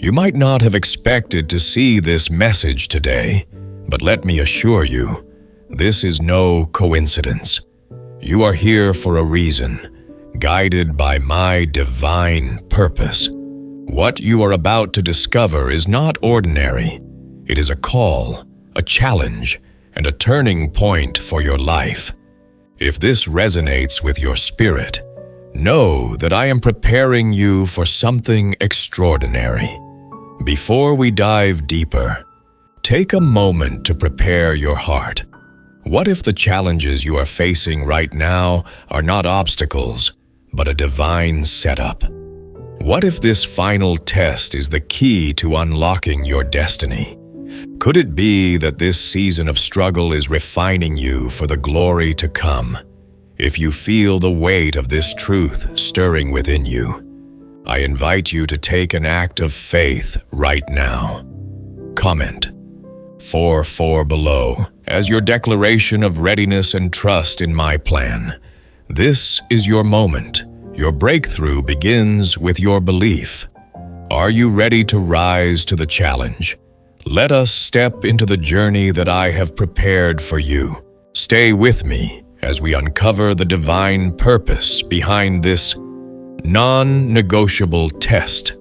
You might not have expected to see this message today, but let me assure you, this is no coincidence. You are here for a reason, guided by my divine purpose. What you are about to discover is not ordinary. It is a call, a challenge, and a turning point for your life. If this resonates with your spirit, know that I am preparing you for something extraordinary. Before we dive deeper, take a moment to prepare your heart. What if the challenges you are facing right now are not obstacles, but a divine setup? What if this final test is the key to unlocking your destiny? Could it be that this season of struggle is refining you for the glory to come? If you feel the weight of this truth stirring within you, I invite you to take an act of faith right now. Comment 4 below as your declaration of readiness and trust in my plan. This is your moment. Your breakthrough begins with your belief. Are you ready to rise to the challenge? Let us step into the journey that I have prepared for you. Stay with me as we uncover the divine purpose behind this non-negotiable test.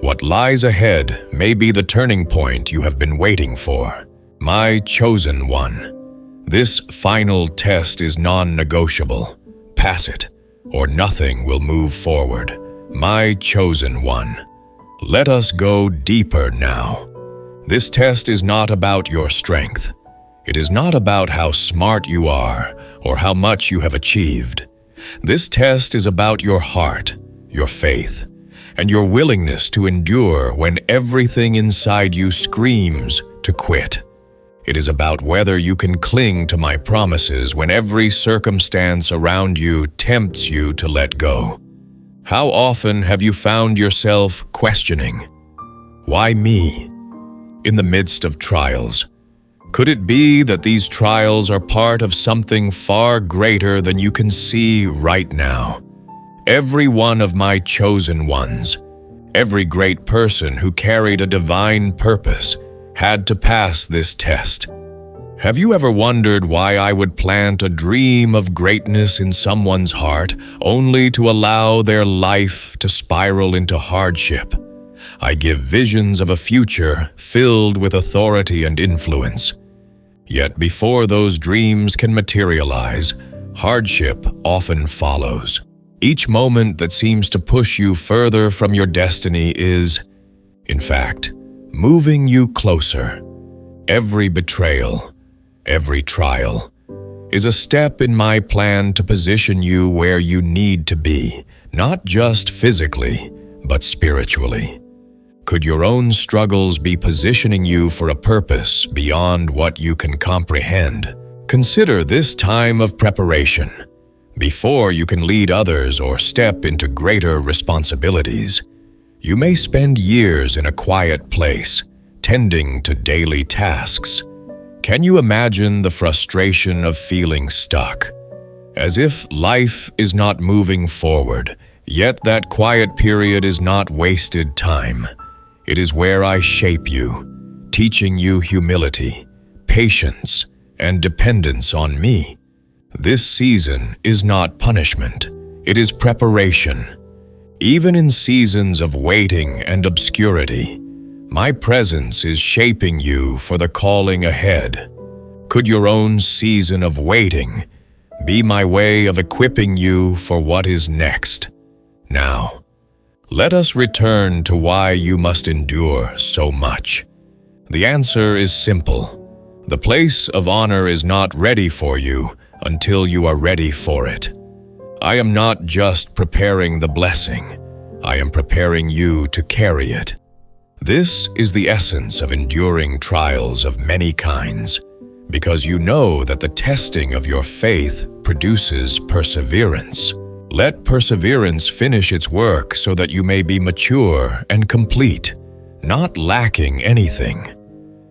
What lies ahead may be the turning point you have been waiting for, my chosen one. This final test is non-negotiable. Pass it, or nothing will move forward. My chosen one. Let us go deeper now. This test is not about your strength. It is not about how smart you are or how much you have achieved. This test is about your heart, your faith, and your willingness to endure when everything inside you screams to quit. It is about whether you can cling to my promises when every circumstance around you tempts you to let go. How often have you found yourself questioning, why me? In the midst of trials, could it be that these trials are part of something far greater than you can see right now? Every one of my chosen ones, every great person who carried a divine purpose, had to pass this test. Have you ever wondered why I would plant a dream of greatness in someone's heart only to allow their life to spiral into hardship? I give visions of a future filled with authority and influence. Yet before those dreams can materialize, hardship often follows. Each moment that seems to push you further from your destiny is, in fact, moving you closer. Every betrayal, every trial, is a step in my plan to position you where you need to be, not just physically, but spiritually. Could your own struggles be positioning you for a purpose beyond what you can comprehend? Consider this time of preparation. Before you can lead others or step into greater responsibilities, you may spend years in a quiet place, tending to daily tasks. Can you imagine the frustration of feeling stuck? As if life is not moving forward, yet that quiet period is not wasted time. It is where I shape you, teaching you humility, patience, and dependence on me. This season is not punishment, it is preparation. Even in seasons of waiting and obscurity, my presence is shaping you for the calling ahead. Could your own season of waiting be my way of equipping you for what is next? Now, let us return to why you must endure so much. The answer is simple. The place of honor is not ready for you until you are ready for it. I am not just preparing the blessing, I am preparing you to carry it. This is the essence of enduring trials of many kinds, because you know that the testing of your faith produces perseverance. Let perseverance finish its work so that you may be mature and complete, not lacking anything.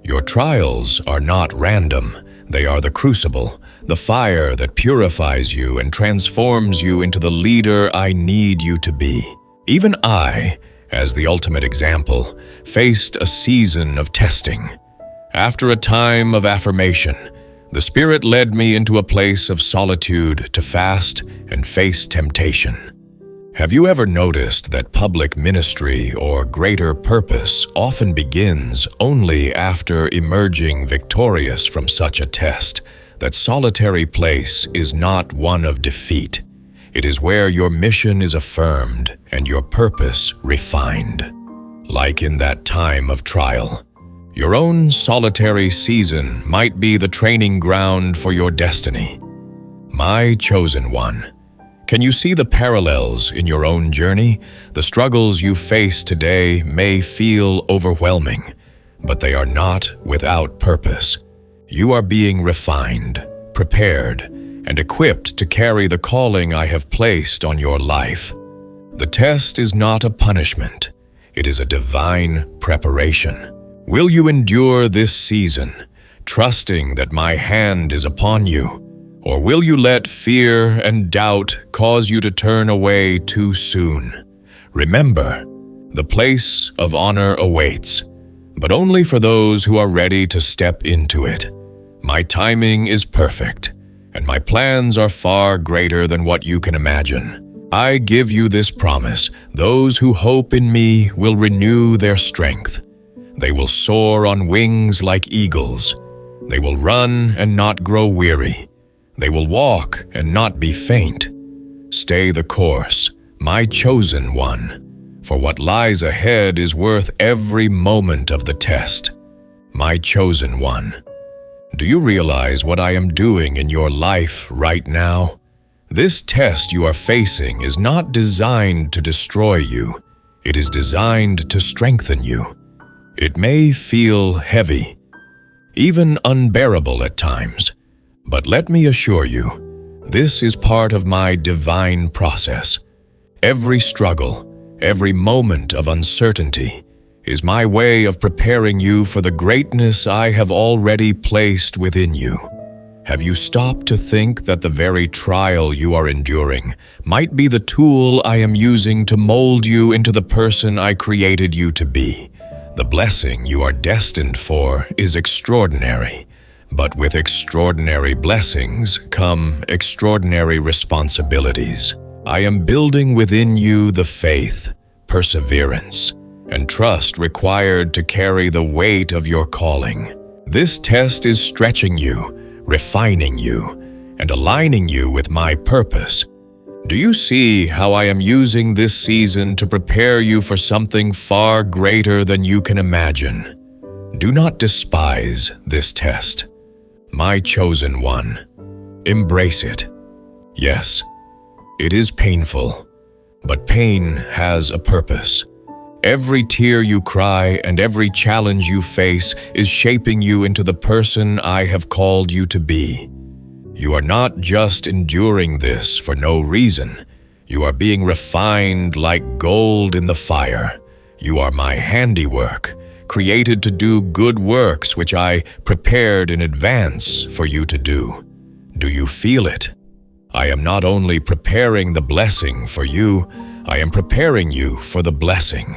Your trials are not random. They are the crucible, the fire that purifies you and transforms you into the leader I need you to be. Even I, as the ultimate example, faced a season of testing. After a time of affirmation, the Spirit led me into a place of solitude to fast and face temptation. Have you ever noticed that public ministry or greater purpose often begins only after emerging victorious from such a test? That solitary place is not one of defeat. It is where your mission is affirmed and your purpose refined. Like in that time of trial, your own solitary season might be the training ground for your destiny. My chosen one, can you see the parallels in your own journey? The struggles you face today may feel overwhelming, but they are not without purpose. You are being refined, prepared, and equipped to carry the calling I have placed on your life. The test is not a punishment. It is a divine preparation. Will you endure this season, trusting that my hand is upon you? Or will you let fear and doubt cause you to turn away too soon? Remember, the place of honor awaits, but only for those who are ready to step into it. My timing is perfect, and my plans are far greater than what you can imagine. I give you this promise: those who hope in me will renew their strength. They will soar on wings like eagles. They will run and not grow weary. They will walk and not be faint. Stay the course, my chosen one, for what lies ahead is worth every moment of the test. My chosen one. Do you realize what I am doing in your life right now? This test you are facing is not designed to destroy you. It is designed to strengthen you. It may feel heavy, even unbearable at times, but let me assure you, this is part of my divine process. Every struggle, every moment of uncertainty, is my way of preparing you for the greatness I have already placed within you. Have you stopped to think that the very trial you are enduring might be the tool I am using to mold you into the person I created you to be? The blessing you are destined for is extraordinary, but with extraordinary blessings come extraordinary responsibilities. I am building within you the faith, perseverance, and trust required to carry the weight of your calling. This test is stretching you, refining you, and aligning you with my purpose. Do you see how I am using this season to prepare you for something far greater than you can imagine? Do not despise this test, my chosen one. Embrace it. Yes, it is painful, but pain has a purpose. Every tear you cry and every challenge you face is shaping you into the person I have called you to be. You are not just enduring this for no reason. You are being refined like gold in the fire. You are my handiwork, created to do good works which I prepared in advance for you to do. Do you feel it? I am not only preparing the blessing for you, I am preparing you for the blessing.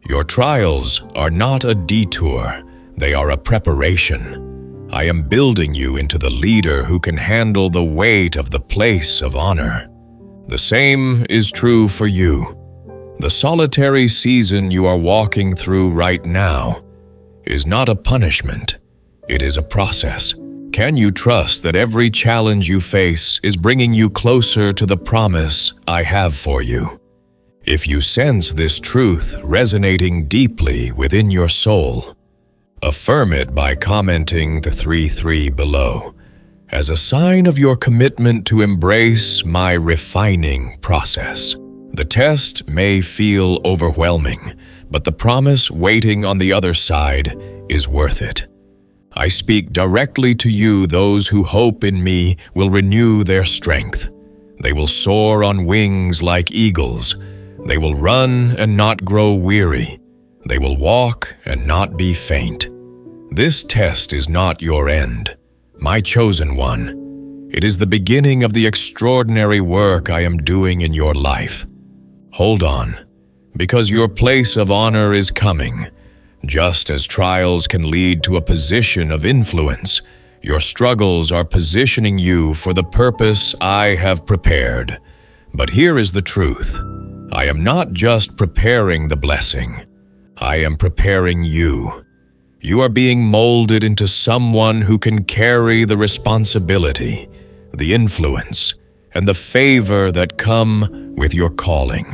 Your trials are not a detour, they are a preparation. I am building you into the leader who can handle the weight of the place of honor. The same is true for you. The solitary season you are walking through right now is not a punishment, it is a process. Can you trust that every challenge you face is bringing you closer to the promise I have for you? If you sense this truth resonating deeply within your soul, affirm it by commenting the 3 below, as a sign of your commitment to embrace my refining process. The test may feel overwhelming, but the promise waiting on the other side is worth it. I speak directly to you. Those who hope in me will renew their strength. They will soar on wings like eagles. They will run and not grow weary. They will walk and not be faint. This test is not your end, my chosen one. It is the beginning of the extraordinary work I am doing in your life. Hold on. because your place of honor is coming. Just as trials can lead to a position of influence, your struggles are positioning you for the purpose I have prepared. But here is the truth. I am not just preparing the blessing. I am preparing you. You are being molded into someone who can carry the responsibility, the influence, and the favor that come with your calling.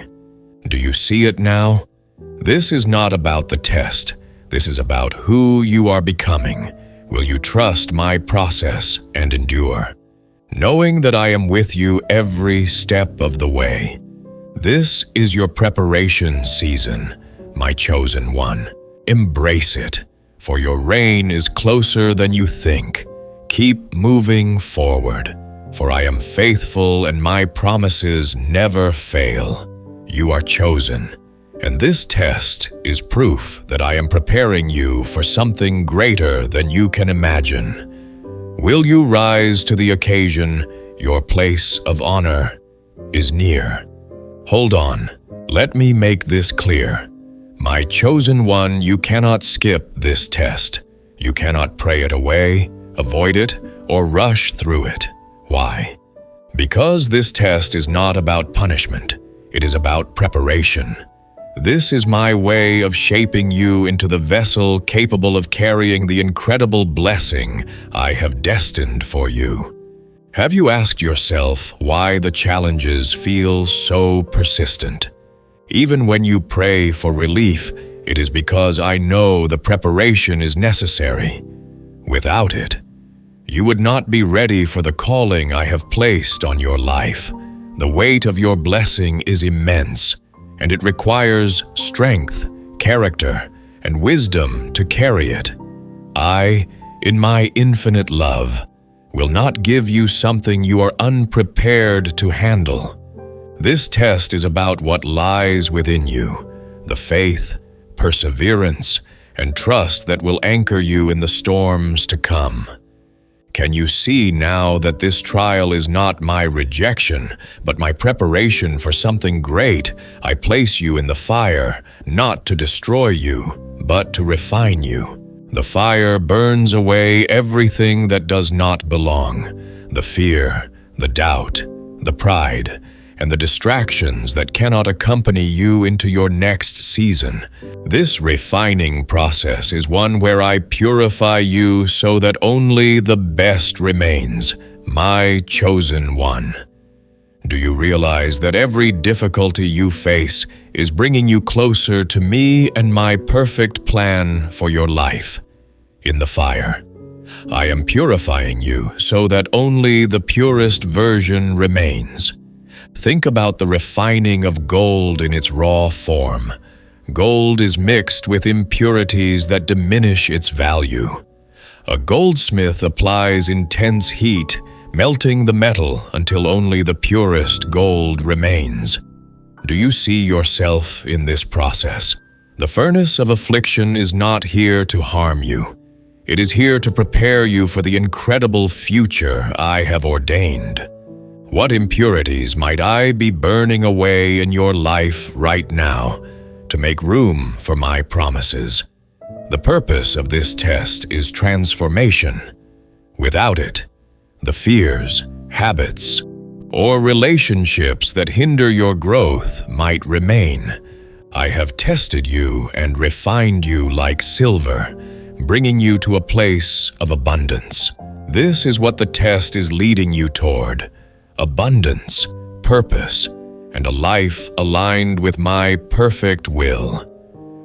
Do you see it now? This is not about the test. This is about who you are becoming. Will you trust my process and endure, knowing that I am with you every step of the way? This is your preparation season, my chosen one. Embrace it, for your reign is closer than you think. Keep moving forward, for I am faithful and my promises never fail. You are chosen, and this test is proof that I am preparing you for something greater than you can imagine. Will you rise to the occasion? Your place of honor is near. Hold on, let me make this clear. My chosen one, you cannot skip this test. You cannot pray it away, avoid it, or rush through it. Why? Because this test is not about punishment. It is about preparation. This is my way of shaping you into the vessel capable of carrying the incredible blessing I have destined for you. Have you asked yourself why the challenges feel so persistent? Even when you pray for relief, it is because I know the preparation is necessary. Without it, you would not be ready for the calling I have placed on your life. The weight of your blessing is immense, and it requires strength, character, and wisdom to carry it. I, in my infinite love, will not give you something you are unprepared to handle. This test is about what lies within you, the faith, perseverance, and trust that will anchor you in the storms to come. Can you see now that this trial is not my rejection, but my preparation for something great? I place you in the fire, not to destroy you, but to refine you. The fire burns away everything that does not belong, the fear, the doubt, the pride, and the distractions that cannot accompany you into your next season. This refining process is one where I purify you so that only the best remains, my chosen one. Do you realize that every difficulty you face is bringing you closer to me and my perfect plan for your life? In the fire, I am purifying you so that only the purest version remains. Think about the refining of gold in its raw form. Gold is mixed with impurities that diminish its value. A goldsmith applies intense heat, melting the metal until only the purest gold remains. Do you see yourself in this process? The furnace of affliction is not here to harm you. It is here to prepare you for the incredible future I have ordained. What impurities might I be burning away in your life right now to make room for my promises? The purpose of this test is transformation. Without it, the fears, habits, or relationships that hinder your growth might remain. I have tested you and refined you like silver, bringing you to a place of abundance. This is what the test is leading you toward. Abundance, purpose, and a life aligned with my perfect will.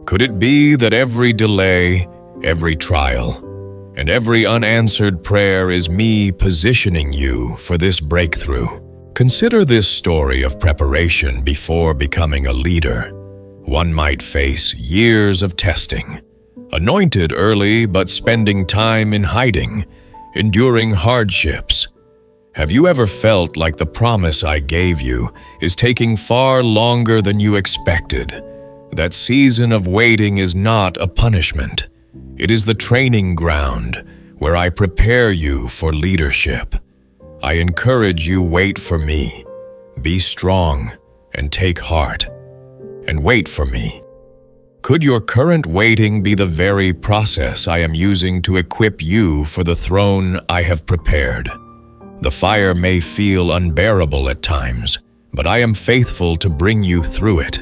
Could it be that every delay, every trial, and every unanswered prayer is me positioning you for this breakthrough? Consider this story of preparation before becoming a leader. One might face years of testing, anointed early but spending time in hiding, enduring hardships. Have you ever felt like the promise I gave you is taking far longer than you expected? That season of waiting is not a punishment. It is the training ground where I prepare you for leadership. I encourage you, wait for me. Be strong and take heart. and wait for me. Could your current waiting be the very process I am using to equip you for the throne I have prepared? The fire may feel unbearable at times, but I am faithful to bring you through it.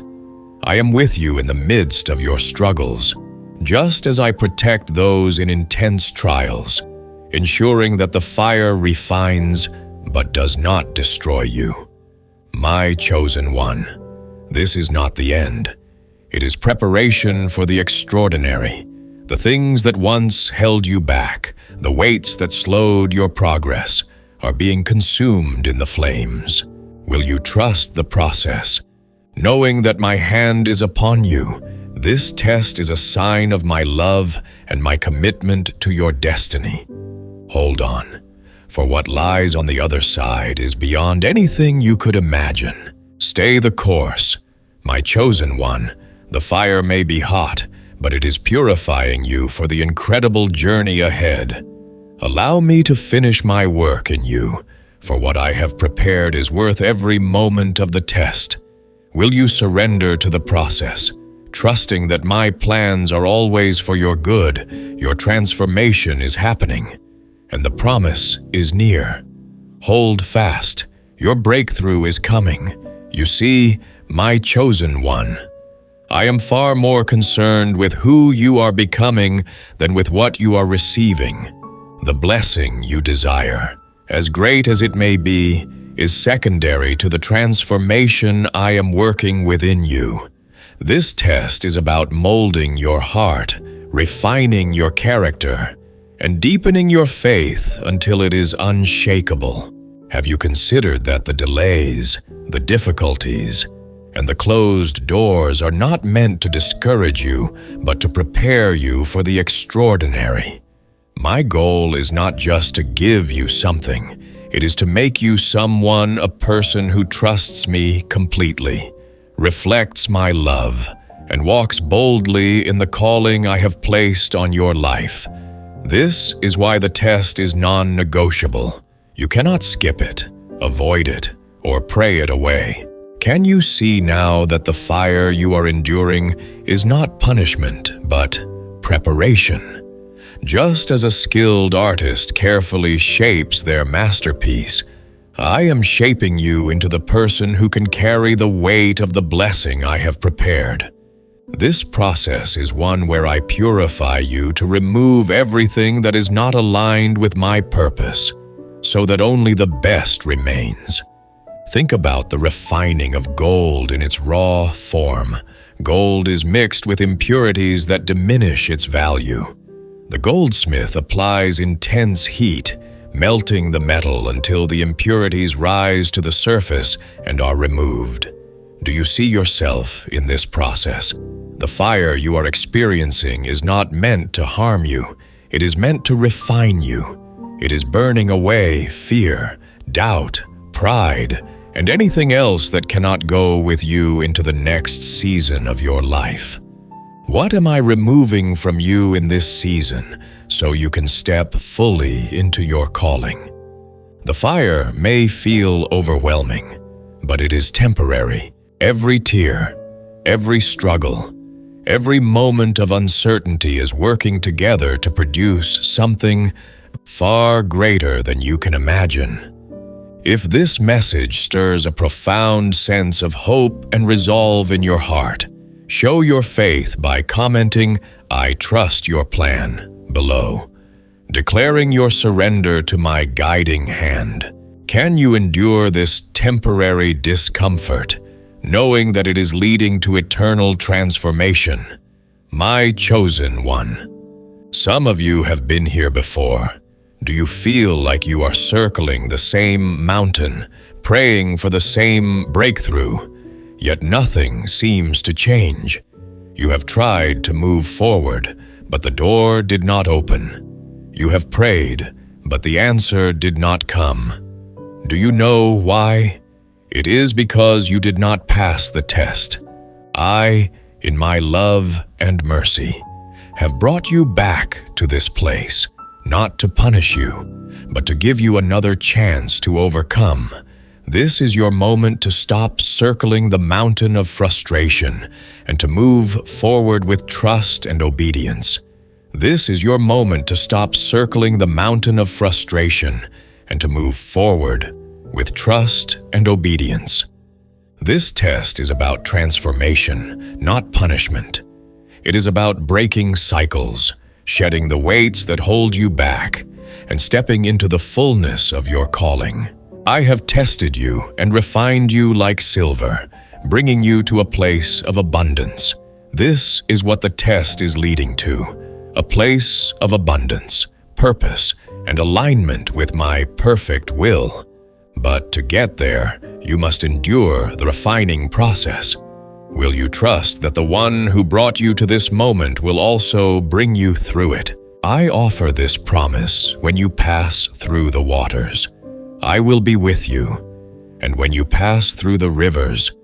I am with you in the midst of your struggles, just as I protect those in intense trials, ensuring that the fire refines but does not destroy you. My chosen one, this is not the end. It is preparation for the extraordinary. The things that once held you back, the weights that slowed your progress, are being consumed in the flames. Will you trust the process? Knowing that my hand is upon you, this test is a sign of my love and my commitment to your destiny. Hold on, for what lies on the other side is beyond anything you could imagine. Stay the course. My chosen one, the fire may be hot, but it is purifying you for the incredible journey ahead. Allow me to finish my work in you, for what I have prepared is worth every moment of the test. Will you surrender to the process, trusting that my plans are always for your good? Your transformation is happening, and the promise is near. Hold fast. Your breakthrough is coming. You see, my chosen one. I am far more concerned with who you are becoming than with what you are receiving. The blessing you desire, as great as it may be, is secondary to the transformation I am working within you. This test is about molding your heart, refining your character, and deepening your faith until it is unshakable. Have you considered that the delays, the difficulties, and the closed doors are not meant to discourage you, but to prepare you for the extraordinary? My goal is not just to give you something. It is to make you someone, a person who trusts me completely, reflects my love, and walks boldly in the calling I have placed on your life. This is why the test is non-negotiable. You cannot skip it, avoid it, or pray it away. Can you see now that the fire you are enduring is not punishment, but preparation? Just as a skilled artist carefully shapes their masterpiece, I am shaping you into the person who can carry the weight of the blessing I have prepared. This process is one where I purify you to remove everything that is not aligned with my purpose, so that only the best remains. Think about the refining of gold in its raw form. Gold is mixed with impurities that diminish its value. The goldsmith applies intense heat, melting the metal until the impurities rise to the surface and are removed. Do you see yourself in this process? The fire you are experiencing is not meant to harm you. It is meant to refine you. It is burning away fear, doubt, pride, and anything else that cannot go with you into the next season of your life. What am I removing from you in this season so you can step fully into your calling? The fire may feel overwhelming, but it is temporary. Every tear, every struggle, every moment of uncertainty is working together to produce something far greater than you can imagine. If this message stirs a profound sense of hope and resolve in your heart, show your faith by commenting, "I trust your plan," below, declaring your surrender to my guiding hand. Can you endure this temporary discomfort, knowing that it is leading to eternal transformation? My chosen one. Some of you have been here before. Do you feel like you are circling the same mountain, praying for the same breakthrough, yet nothing seems to change? You have tried to move forward, but the door did not open. You have prayed, but the answer did not come. Do you know why? It is because you did not pass the test. I, in my love and mercy, have brought you back to this place, not to punish you, but to give you another chance to overcome. This is your moment to stop circling the mountain of frustration and to move forward with trust and obedience. This is your moment to stop circling the mountain of frustration and to move forward with trust and obedience. This test is about transformation, not punishment. It is about breaking cycles, shedding the weights that hold you back, and stepping into the fullness of your calling. I have tested you and refined you like silver, bringing you to a place of abundance. This is what the test is leading to, a place of abundance, purpose, and alignment with my perfect will. But to get there, you must endure the refining process. Will you trust that the one who brought you to this moment will also bring you through it? I offer this promise when you pass through the waters. I will be with you, and when you pass through the rivers,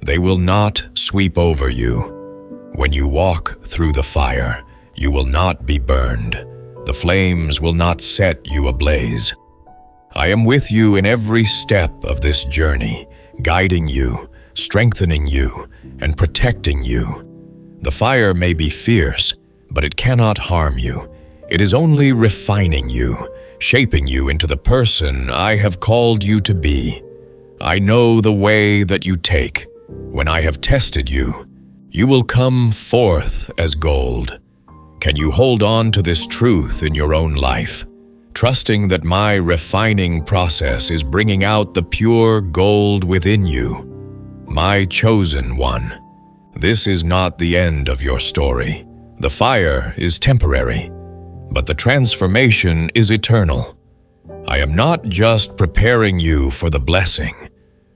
they will not sweep over you. When you walk through the fire, you will not be burned. The flames will not set you ablaze. I am with you in every step of this journey, guiding you, strengthening you, and protecting you. The fire may be fierce, but it cannot harm you. It is only refining you, shaping you into the person I have called you to be. I know the way that you take. When I have tested you, you will come forth as gold. Can you hold on to this truth in your own life, trusting that my refining process is bringing out the pure gold within you? My chosen one, this is not the end of your story. The fire is temporary, but the transformation is eternal. I am not just preparing you for the blessing.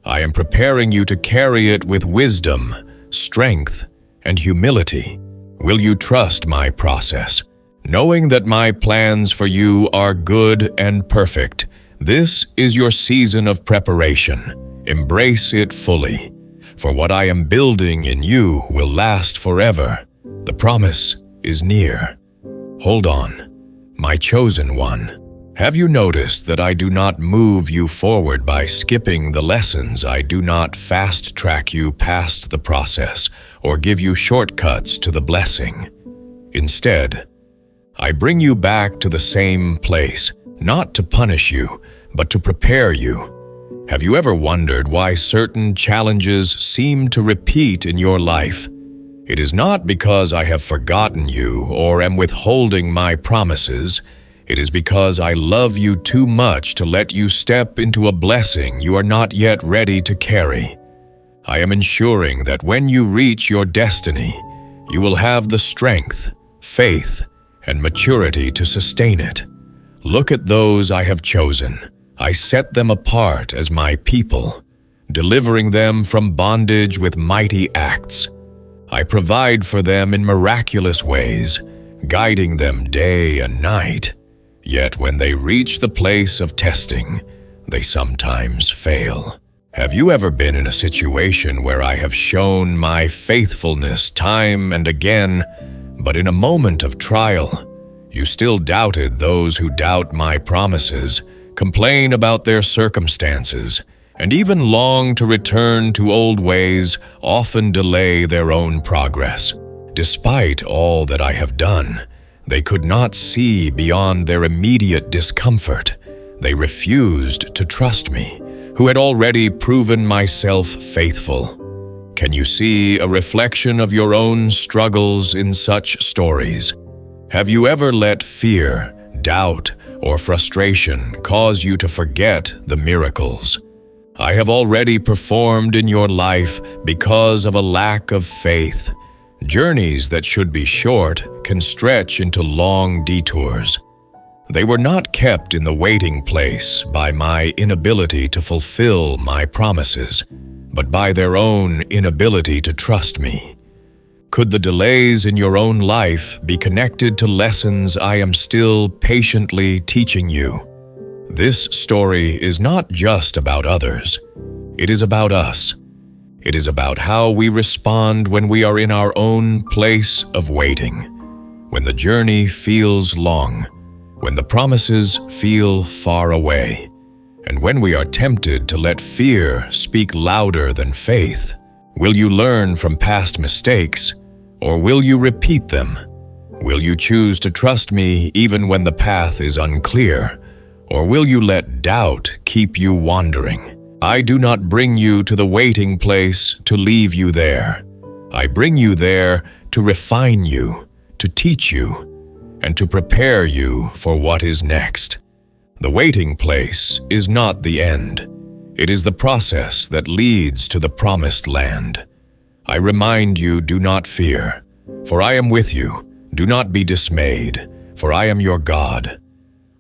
I am preparing you to carry it with wisdom, strength, and humility. Will you trust my process, knowing that my plans for you are good and perfect? This is your season of preparation. Embrace it fully, for what I am building in you will last forever. The promise is near. Hold on, my chosen one. Have you noticed that I do not move you forward by skipping the lessons? I do not fast-track you past the process or give you shortcuts to the blessing. Instead, I bring you back to the same place, not to punish you, but to prepare you. Have you ever wondered why certain challenges seem to repeat in your life? It is not because I have forgotten you or am withholding my promises. It is because I love you too much to let you step into a blessing you are not yet ready to carry. I am ensuring that when you reach your destiny, you will have the strength, faith, and maturity to sustain it. Look at those I have chosen. I set them apart as my people, delivering them from bondage with mighty acts. I provide for them in miraculous ways, guiding them day and night. Yet when they reach the place of testing, they sometimes fail. Have you ever been in a situation where I have shown my faithfulness time and again, but in a moment of trial, you still doubted those who doubt my promises, complain about their circumstances, and even long to return to old ways, often delay their own progress? Despite all that I have done, they could not see beyond their immediate discomfort. They refused to trust me, who had already proven myself faithful. Can you see a reflection of your own struggles in such stories? Have you ever let fear, doubt, or frustration cause you to forget the miracles I have already performed in your life because of a lack of faith? Journeys that should be short can stretch into long detours. They were not kept in the waiting place by my inability to fulfill my promises, but by their own inability to trust me. Could the delays in your own life be connected to lessons I am still patiently teaching you? This story is not just about others. It is about us. It is about how we respond when we are in our own place of waiting, when the journey feels long, when the promises feel far away, And when we are tempted to let fear speak louder than faith, will you learn from past mistakes, or will you repeat them? Will you choose to trust me even when the path is unclear, or will you let doubt keep you wandering? I do not bring you to the waiting place to leave you there. I bring you there to refine you, to teach you, and to prepare you for what is next. The waiting place is not the end. It is the process that leads to the promised land. I remind you, do not fear, for I am with you. Do not be dismayed, for I am your God.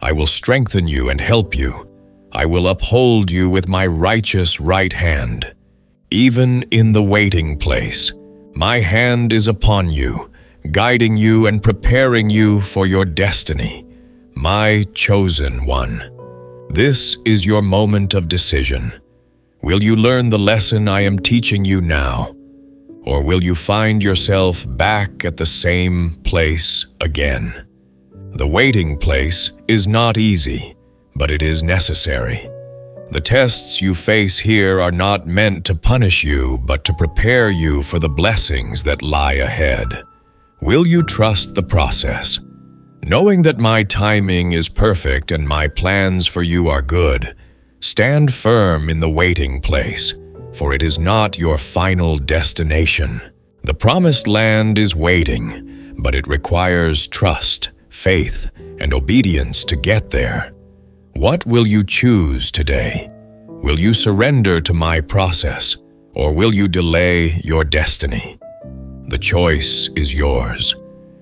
I will strengthen you and help you. I will uphold you with my righteous right hand. Even in the waiting place, my hand is upon you, guiding you and preparing you for your destiny, my chosen one. This is your moment of decision. Will you learn the lesson I am teaching you now, or will you find yourself back at the same place again? The waiting place is not easy, but it is necessary. The tests you face here are not meant to punish you, but to prepare you for the blessings that lie ahead. Will you trust the process? Knowing that my timing is perfect and my plans for you are good, stand firm in the waiting place, for it is not your final destination. The promised land is waiting, but it requires trust, faith, and obedience to get there. What will you choose today? Will you surrender to my process, or will you delay your destiny? The choice is yours,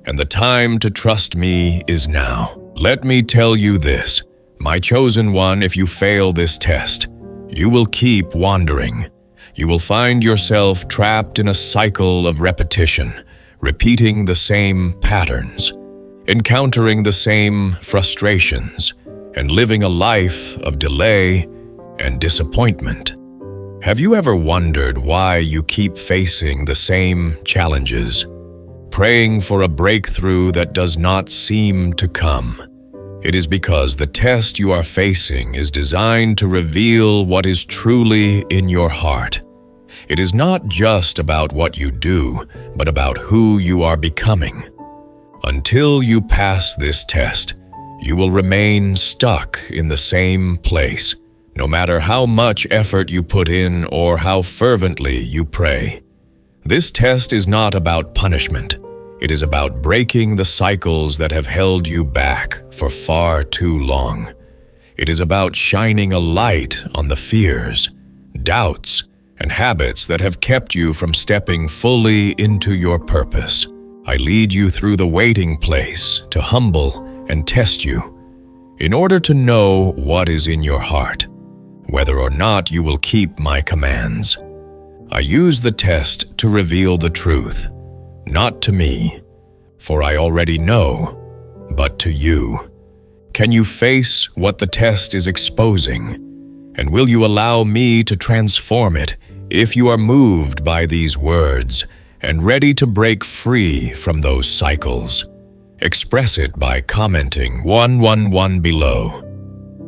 and the time to trust me is now. Let me tell you this, my chosen one, if you fail this test, you will keep wandering. You will find yourself trapped in a cycle of repetition, repeating the same patterns, encountering the same frustrations, and living a life of delay and disappointment. Have you ever wondered why you keep facing the same challenges, praying for a breakthrough that does not seem to come? It is because the test you are facing is designed to reveal what is truly in your heart. It is not just about what you do, but about who you are becoming. Until you pass this test, you will remain stuck in the same place, no matter how much effort you put in or how fervently you pray. This test is not about punishment. It is about breaking the cycles that have held you back for far too long. It is about shining a light on the fears, doubts, and habits that have kept you from stepping fully into your purpose. I lead you through the waiting place to humble and test you, in order to know what is in your heart, whether or not you will keep my commands. I use the test to reveal the truth, not to me, for I already know, but to you. Can you face what the test is exposing? And will you allow me to transform it if you are moved by these words and ready to break free from those cycles? Express it by commenting 111 below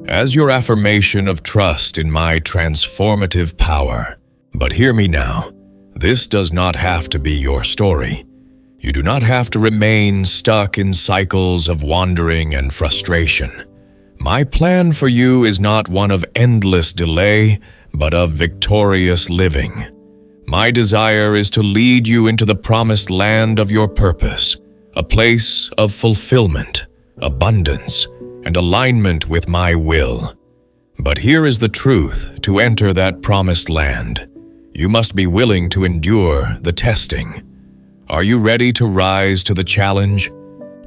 as your affirmation of trust in my transformative power. But hear me now, this does not have to be your story. You do not have to remain stuck in cycles of wandering and frustration. My plan for you is not one of endless delay, but of victorious living. My desire is to lead you into the promised land of your purpose, a place of fulfillment, abundance, and alignment with my will. But here is the truth: to enter that promised land, you must be willing to endure the testing. Are you ready to rise to the challenge?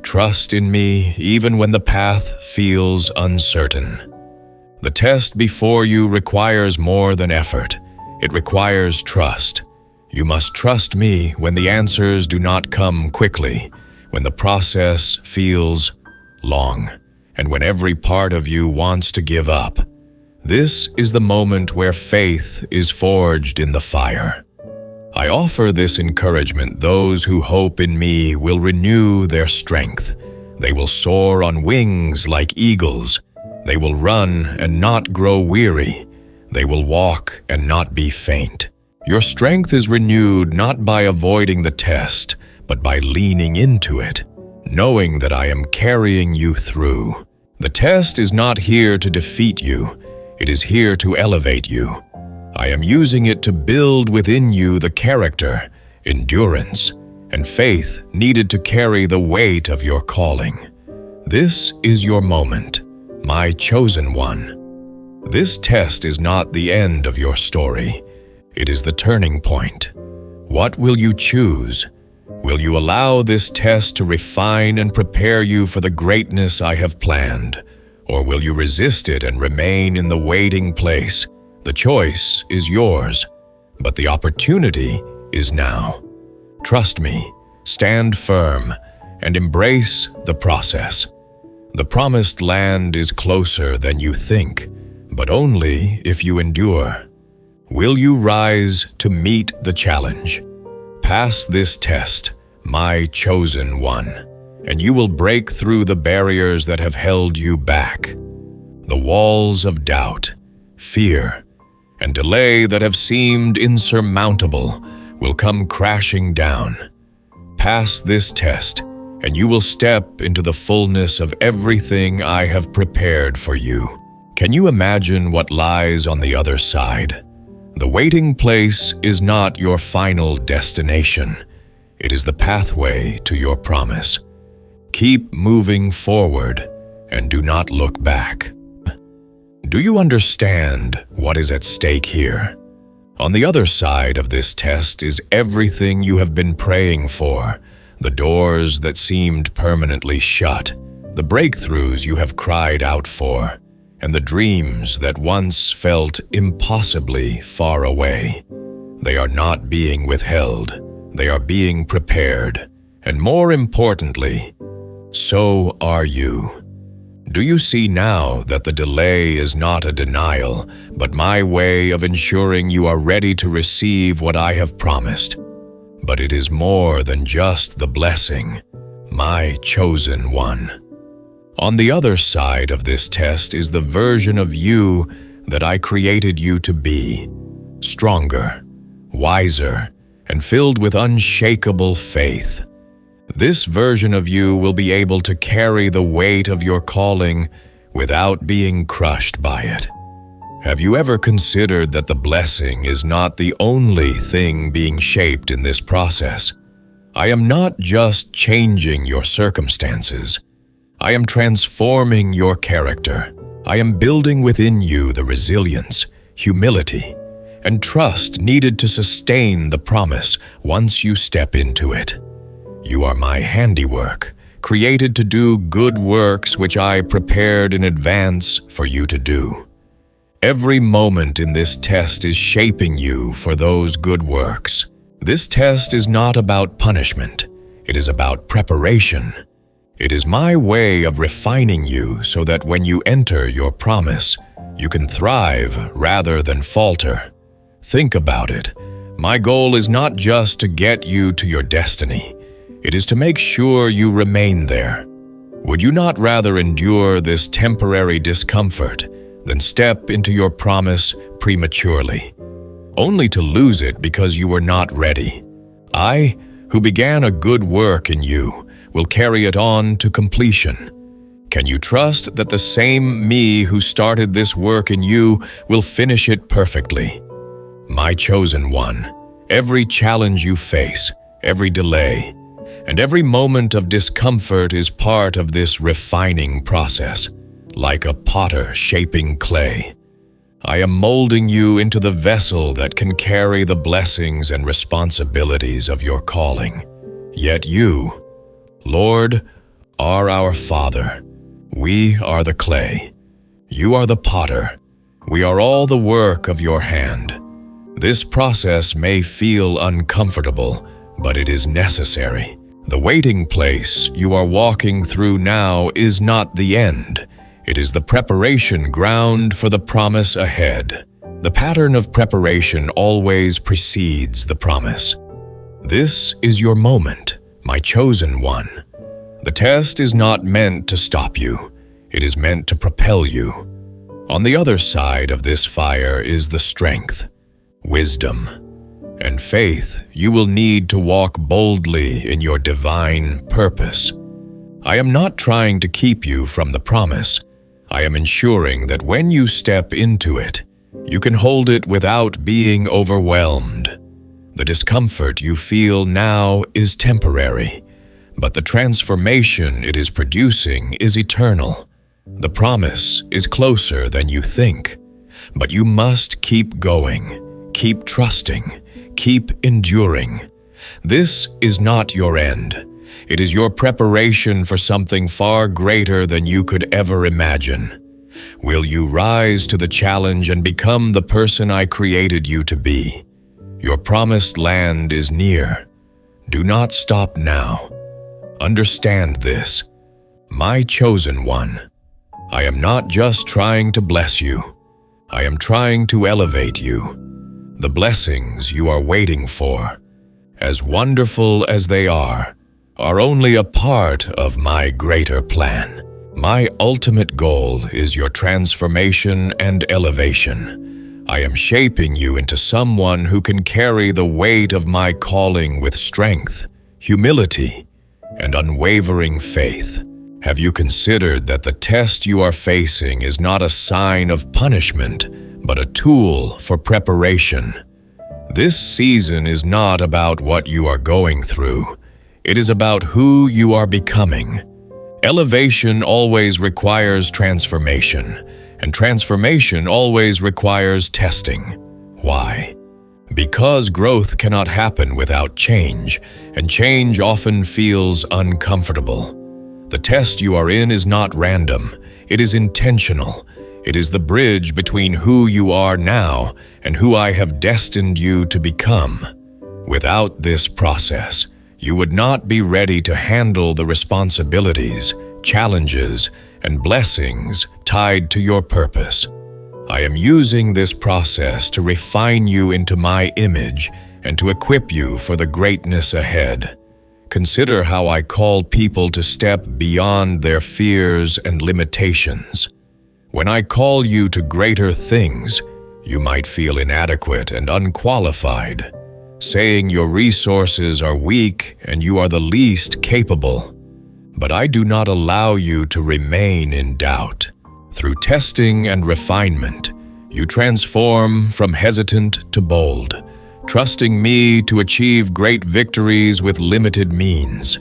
Trust in me even when the path feels uncertain. The test before you requires more than effort. It requires trust. You must trust me when the answers do not come quickly, when the process feels long, and when every part of you wants to give up. This is the moment where faith is forged in the fire. I offer this encouragement. Those who hope in me will renew their strength. They will soar on wings like eagles. They will run and not grow weary. They will walk and not be faint. Your strength is renewed not by avoiding the test, but by leaning into it, knowing that I am carrying you through. The test is not here to defeat you. It is here to elevate you. I am using it to build within you the character, endurance, and faith needed to carry the weight of your calling. This is your moment, my chosen one. This test is not the end of your story. It is the turning point. What will you choose? Will you allow this test to refine and prepare you for the greatness I have planned? Or will you resist it and remain in the waiting place? The choice is yours, but the opportunity is now. Trust me, stand firm, and embrace the process. The promised land is closer than you think, but only if you endure. Will you rise to meet the challenge? Pass this test, my chosen one, and you will break through the barriers that have held you back. The walls of doubt, fear, and delay that have seemed insurmountable will come crashing down. Pass this test, and you will step into the fullness of everything I have prepared for you. Can you imagine what lies on the other side? The waiting place is not your final destination. It is the pathway to your promise. Keep moving forward and do not look back. Do you understand what is at stake here? On the other side of this test is everything you have been praying for, the doors that seemed permanently shut, the breakthroughs you have cried out for, and the dreams that once felt impossibly far away. They are not being withheld. They are being prepared. And more importantly, so are you. Do you see now that the delay is not a denial, but my way of ensuring you are ready to receive what I have promised? But it is more than just the blessing, my chosen one. On the other side of this test is the version of you that I created you to be, stronger, wiser, and filled with unshakable faith. This version of you will be able to carry the weight of your calling without being crushed by it. Have you ever considered that the blessing is not the only thing being shaped in this process? I am not just changing your circumstances. I am transforming your character. I am building within you the resilience, humility, and trust needed to sustain the promise once you step into it. You are my handiwork, created to do good works which I prepared in advance for you to do. Every moment in this test is shaping you for those good works. This test is not about punishment. It is about preparation. It is my way of refining you so that when you enter your promise, you can thrive rather than falter. Think about it. My goal is not just to get you to your destiny. It is to make sure you remain there. Would you not rather endure this temporary discomfort than step into your promise prematurely, only to lose it because you were not ready? I, who began a good work in you, will carry it on to completion. Can you trust that the same me who started this work in you will finish it perfectly? My chosen one, every challenge you face, every delay, and every moment of discomfort is part of this refining process, like a potter shaping clay. I am molding you into the vessel that can carry the blessings and responsibilities of your calling. Yet you, Lord, are our Father. We are the clay. You are the potter. We are all the work of your hand. This process may feel uncomfortable, but it is necessary. The waiting place you are walking through now is not the end. It is the preparation ground for the promise ahead. The pattern of preparation always precedes the promise. This is your moment, my chosen one. The test is not meant to stop you. It is meant to propel you. On the other side of this fire is the strength, wisdom, and faith you will need to walk boldly in your divine purpose. I am not trying to keep you from the promise. I am ensuring that when you step into it, you can hold it without being overwhelmed. The discomfort you feel now is temporary, but the transformation it is producing is eternal. The promise is closer than you think, but you must keep going, keep trusting, keep enduring. This is not your end. It is your preparation for something far greater than you could ever imagine. Will you rise to the challenge and become the person I created you to be? Your promised land is near. Do not stop now. Understand this, my chosen one. I am not just trying to bless you. I am trying to elevate you. The blessings you are waiting for, as wonderful as they are only a part of my greater plan. My ultimate goal is your transformation and elevation. I am shaping you into someone who can carry the weight of my calling with strength, humility, and unwavering faith. Have you considered that the test you are facing is not a sign of punishment, but a tool for preparation? This season is not about what you are going through. It is about who you are becoming. Elevation always requires transformation, and transformation always requires testing. Why? Because growth cannot happen without change, and change often feels uncomfortable. The test you are in is not random. It is intentional. It is the bridge between who you are now and who I have destined you to become. Without this process, you would not be ready to handle the responsibilities, challenges, and blessings tied to your purpose. I am using this process to refine you into my image and to equip you for the greatness ahead. Consider how I call people to step beyond their fears and limitations. When I call you to greater things, you might feel inadequate and unqualified, saying your resources are weak and you are the least capable. But I do not allow you to remain in doubt. Through testing and refinement, you transform from hesitant to bold, trusting me to achieve great victories with limited means.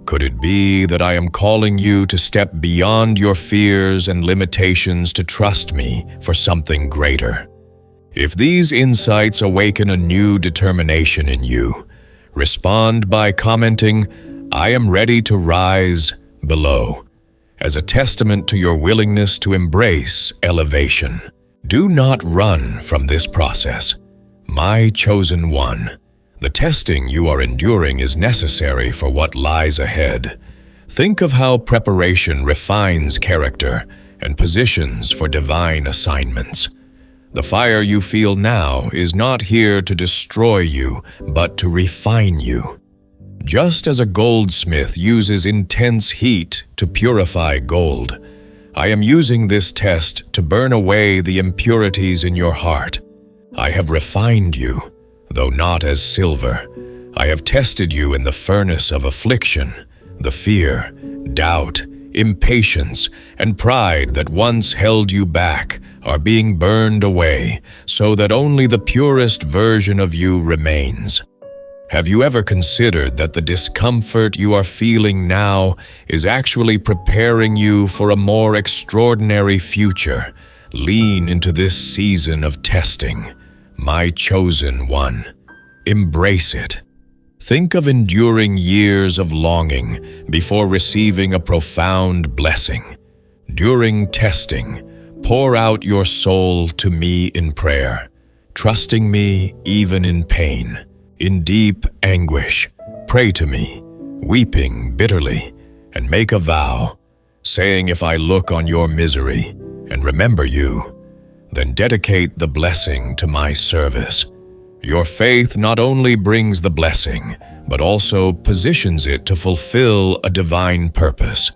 Could it be that I am calling you to step beyond your fears and limitations to trust me for something greater? If these insights awaken a new determination in you, respond by commenting, "I am ready to rise," below, as a testament to your willingness to embrace elevation. Do not run from this process. My chosen one, the testing you are enduring is necessary for what lies ahead. Think of how preparation refines character and positions for divine assignments. The fire you feel now is not here to destroy you, but to refine you. Just as a goldsmith uses intense heat to purify gold, I am using this test to burn away the impurities in your heart. I have refined you, though not as silver. I have tested you in the furnace of affliction, the fear, doubt, impatience, and pride that once held you back are being burned away, so that only the purest version of you remains. Have you ever considered that the discomfort you are feeling now is actually preparing you for a more extraordinary future? Lean into this season of testing, my chosen one. Embrace it. Think of enduring years of longing before receiving a profound blessing. During testing, pour out your soul to me in prayer, trusting me even in pain. In deep anguish, pray to me, weeping bitterly, and make a vow, saying, "If I look on your misery and remember you, then dedicate the blessing to my service." Your faith not only brings the blessing, but also positions it to fulfill a divine purpose.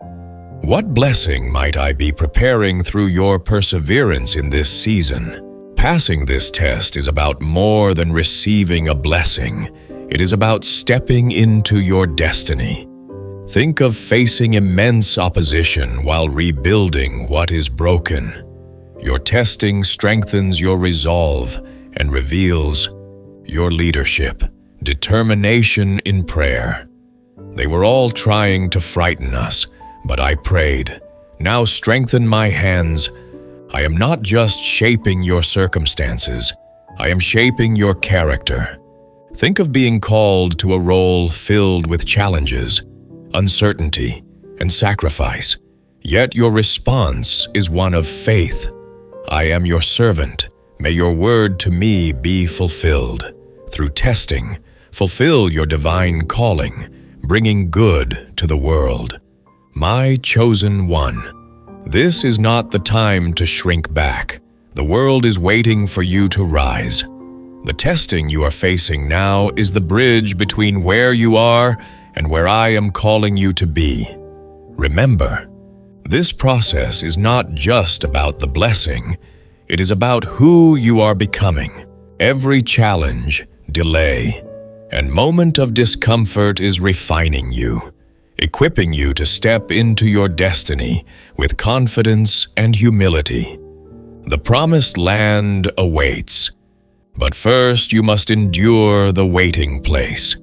What blessing might I be preparing through your perseverance in this season? Passing this test is about more than receiving a blessing. It is about stepping into your destiny. Think of facing immense opposition while rebuilding what is broken. Your testing strengthens your resolve and reveals your leadership, determination in prayer. They were all trying to frighten us, but I prayed, "Now strengthen my hands." I am not just shaping your circumstances, I am shaping your character. Think of being called to a role filled with challenges, uncertainty, and sacrifice, yet your response is one of faith. "I am your servant. May your word to me be fulfilled." Through testing, fulfill your divine calling, bringing good to the world. My chosen one. This is not the time to shrink back. The world is waiting for you to rise. The testing you are facing now is the bridge between where you are and where I am calling you to be. Remember, this process is not just about the blessing, it is about who you are becoming. Every challenge, delay, and moment of discomfort is refining you, equipping you to step into your destiny with confidence and humility. The promised land awaits, but first you must endure the waiting place.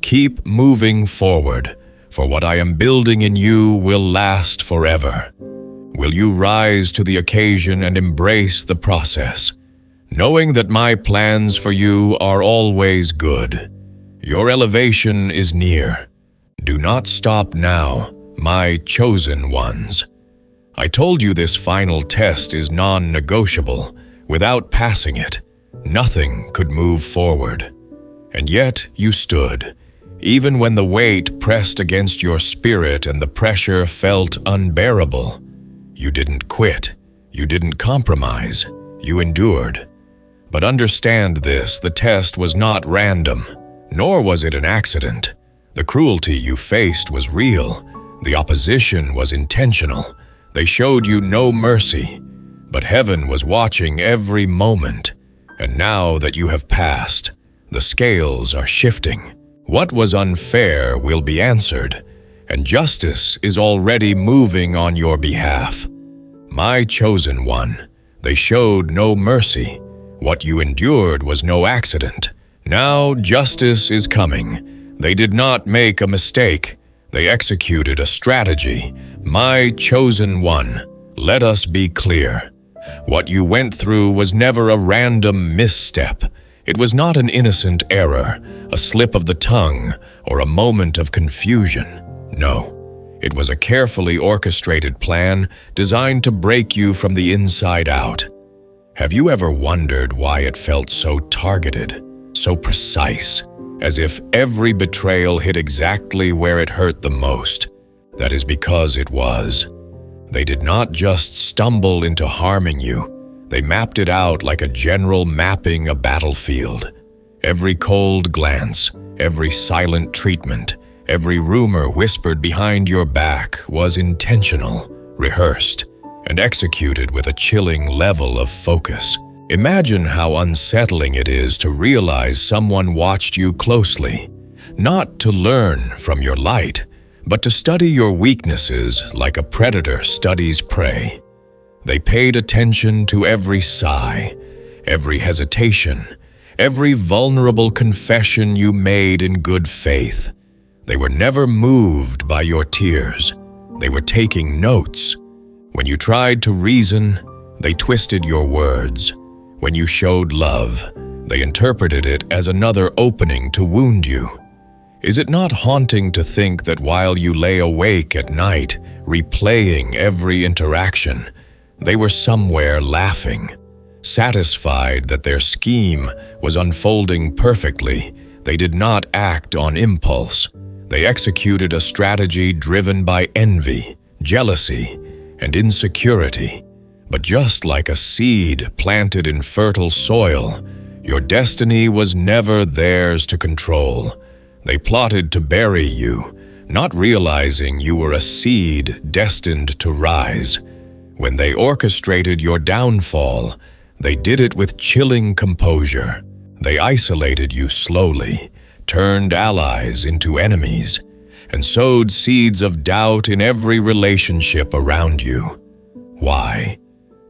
Keep moving forward, for what I am building in you will last forever. Will you rise to the occasion and embrace the process, knowing that my plans for you are always good? Your elevation is near. Do not stop now, my chosen ones. I told you this final test is non-negotiable. Without passing it, nothing could move forward. And yet you stood, even when the weight pressed against your spirit and the pressure felt unbearable. You didn't quit. You didn't compromise. You endured. But understand this, the test was not random, nor was it an accident. The cruelty you faced was real. The opposition was intentional. They showed you no mercy. But heaven was watching every moment. And now that you have passed, the scales are shifting. What was unfair will be answered, and justice is already moving on your behalf. My chosen one, they showed no mercy. What you endured was no accident. Now justice is coming. They did not make a mistake. They executed a strategy. My chosen one, let us be clear. What you went through was never a random misstep. It was not an innocent error, a slip of the tongue, or a moment of confusion. No, it was a carefully orchestrated plan designed to break you from the inside out. Have you ever wondered why it felt so targeted, so precise, as if every betrayal hit exactly where it hurt the most? That is because it was. They did not just stumble into harming you. They mapped it out like a general mapping a battlefield. Every cold glance, every silent treatment, every rumor whispered behind your back was intentional, rehearsed, and executed with a chilling level of focus. Imagine how unsettling it is to realize someone watched you closely, not to learn from your light, but to study your weaknesses like a predator studies prey. They paid attention to every sigh, every hesitation, every vulnerable confession you made in good faith. They were never moved by your tears. They were taking notes. When you tried to reason, they twisted your words. When you showed love, they interpreted it as another opening to wound you. Is it not haunting to think that while you lay awake at night, replaying every interaction, they were somewhere laughing, satisfied that their scheme was unfolding perfectly? They did not act on impulse. They executed a strategy driven by envy, jealousy, and insecurity. But just like a seed planted in fertile soil, your destiny was never theirs to control. They plotted to bury you, not realizing you were a seed destined to rise. When they orchestrated your downfall, they did it with chilling composure. They isolated you slowly, turned allies into enemies, and sowed seeds of doubt in every relationship around you. Why?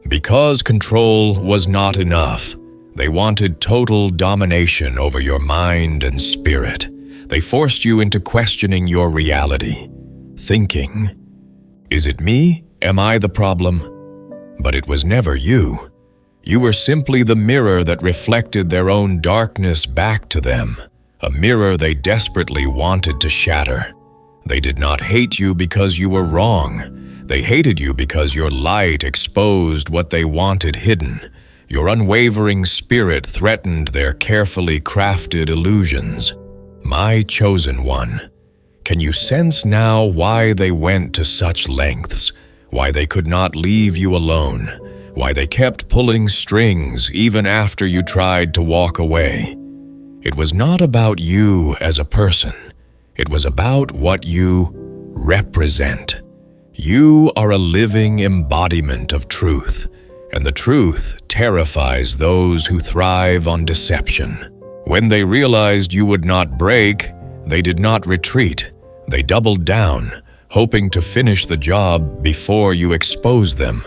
Because control was not enough. They wanted total domination over your mind and spirit. They forced you into questioning your reality, thinking, "Is it me? Am I the problem?" But it was never you. You were simply the mirror that reflected their own darkness back to them, a mirror they desperately wanted to shatter. They did not hate you because you were wrong. They hated you because your light exposed what they wanted hidden. Your unwavering spirit threatened their carefully crafted illusions. My chosen one, can you sense now why they went to such lengths? Why they could not leave you alone? Why they kept pulling strings even after you tried to walk away? It was not about you as a person. It was about what you represent. You are a living embodiment of truth, and the truth terrifies those who thrive on deception. When they realized you would not break, they did not retreat. They doubled down, hoping to finish the job before you expose them.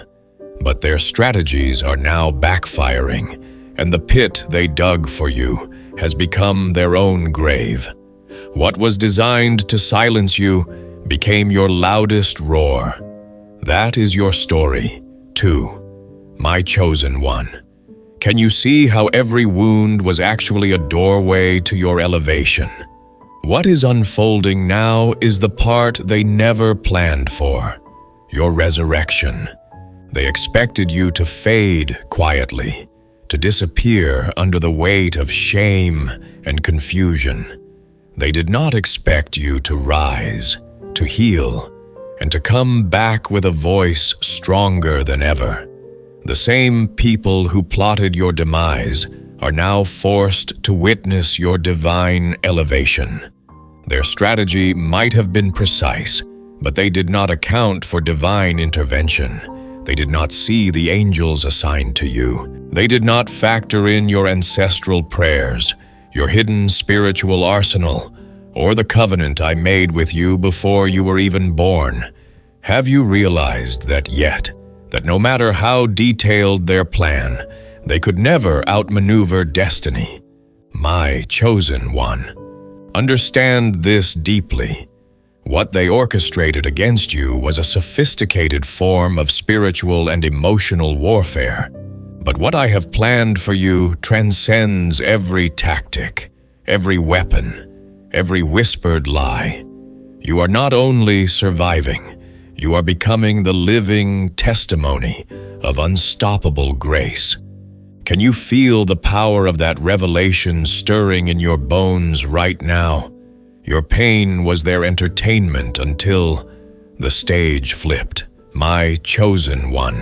But their strategies are now backfiring, and the pit they dug for you has become their own grave. What was designed to silence you became your loudest roar. That is your story, too, my chosen one. Can you see how every wound was actually a doorway to your elevation? What is unfolding now is the part they never planned for, your resurrection. They expected you to fade quietly, to disappear under the weight of shame and confusion. They did not expect you to rise, to heal, and to come back with a voice stronger than ever. The same people who plotted your demise are now forced to witness your divine elevation. Their strategy might have been precise, but they did not account for divine intervention. They did not see the angels assigned to you. They did not factor in your ancestral prayers, your hidden spiritual arsenal, or the covenant I made with you before you were even born. Have you realized that yet? That no matter how detailed their plan, they could never outmaneuver destiny? My chosen one. Understand this deeply. What they orchestrated against you was a sophisticated form of spiritual and emotional warfare. But what I have planned for you transcends every tactic, every weapon, every whispered lie. You are not only surviving, you are becoming the living testimony of unstoppable grace. Can you feel the power of that revelation stirring in your bones right now? Your pain was their entertainment until the stage flipped. My chosen one.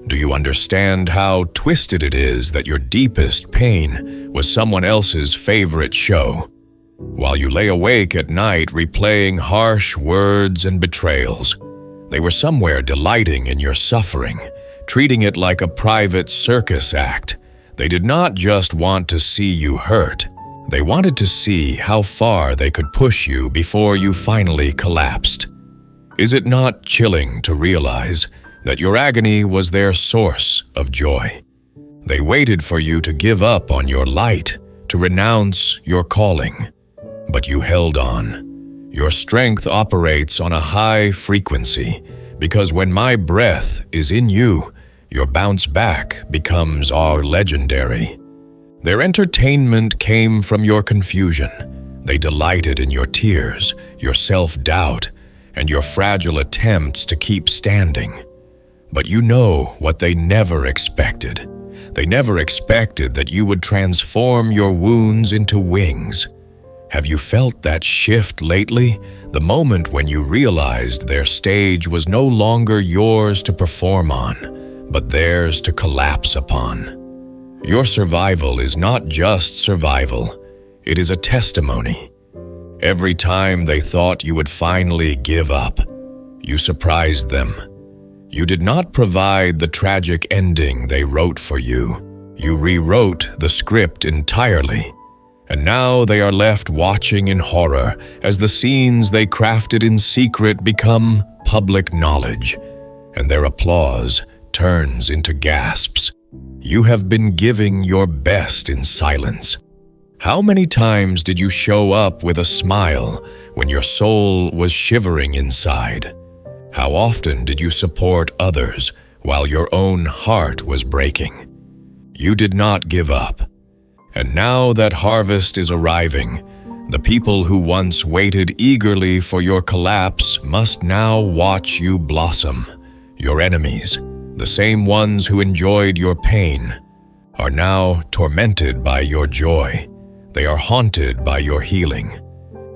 Do you understand how twisted it is that your deepest pain was someone else's favorite show? While you lay awake at night replaying harsh words and betrayals, they were somewhere delighting in your suffering, treating it like a private circus act. They did not just want to see you hurt. They wanted to see how far they could push you before you finally collapsed. Is it not chilling to realize that your agony was their source of joy? They waited for you to give up on your light, to renounce your calling. But you held on. Your strength operates on a high frequency, because when my breath is in you, your bounce back becomes legendary. Their entertainment came from your confusion. They delighted in your tears, your self-doubt, and your fragile attempts to keep standing. But you know what they never expected. They never expected that you would transform your wounds into wings. Have you felt that shift lately? The moment when you realized their stage was no longer yours to perform on, but theirs to collapse upon. Your survival is not just survival, it is a testimony. Every time they thought you would finally give up, you surprised them. You did not provide the tragic ending they wrote for you. You rewrote the script entirely. And now they are left watching in horror as the scenes they crafted in secret become public knowledge, and their applause turns into gasps. You have been giving your best in silence. How many times did you show up with a smile when your soul was shivering inside? How often did you support others while your own heart was breaking? You did not give up. And now that harvest is arriving, the people who once waited eagerly for your collapse must now watch you blossom. Your enemies, the same ones who enjoyed your pain, are now tormented by your joy. They are haunted by your healing.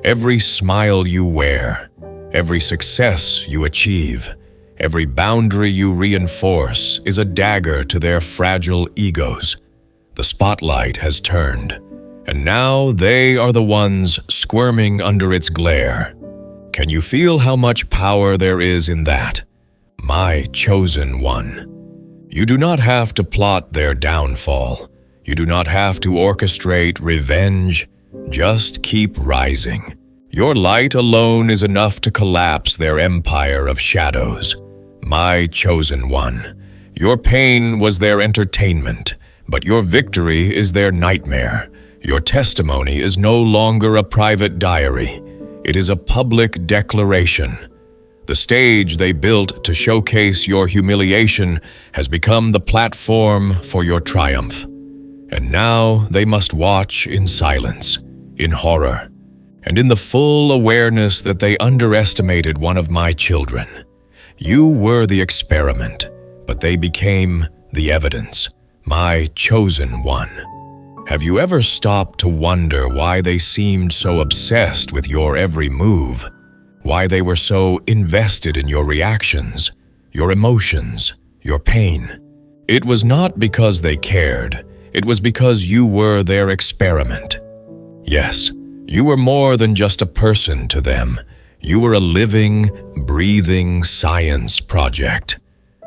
Every smile you wear, every success you achieve, every boundary you reinforce is a dagger to their fragile egos. The spotlight has turned, and now they are the ones squirming under its glare. Can you feel how much power there is in that? My chosen one. You do not have to plot their downfall. You do not have to orchestrate revenge. Just keep rising. Your light alone is enough to collapse their empire of shadows. My chosen one. Your pain was their entertainment. But your victory is their nightmare. Your testimony is no longer a private diary. It is a public declaration. The stage they built to showcase your humiliation has become the platform for your triumph. And now they must watch in silence, in horror, and in the full awareness that they underestimated one of my children. You were the experiment, but they became the evidence. My chosen one. Have you ever stopped to wonder why they seemed so obsessed with your every move? Why they were so invested in your reactions, your emotions, your pain? It was not because they cared. It was because you were their experiment. Yes, you were more than just a person to them. You were a living, breathing science project.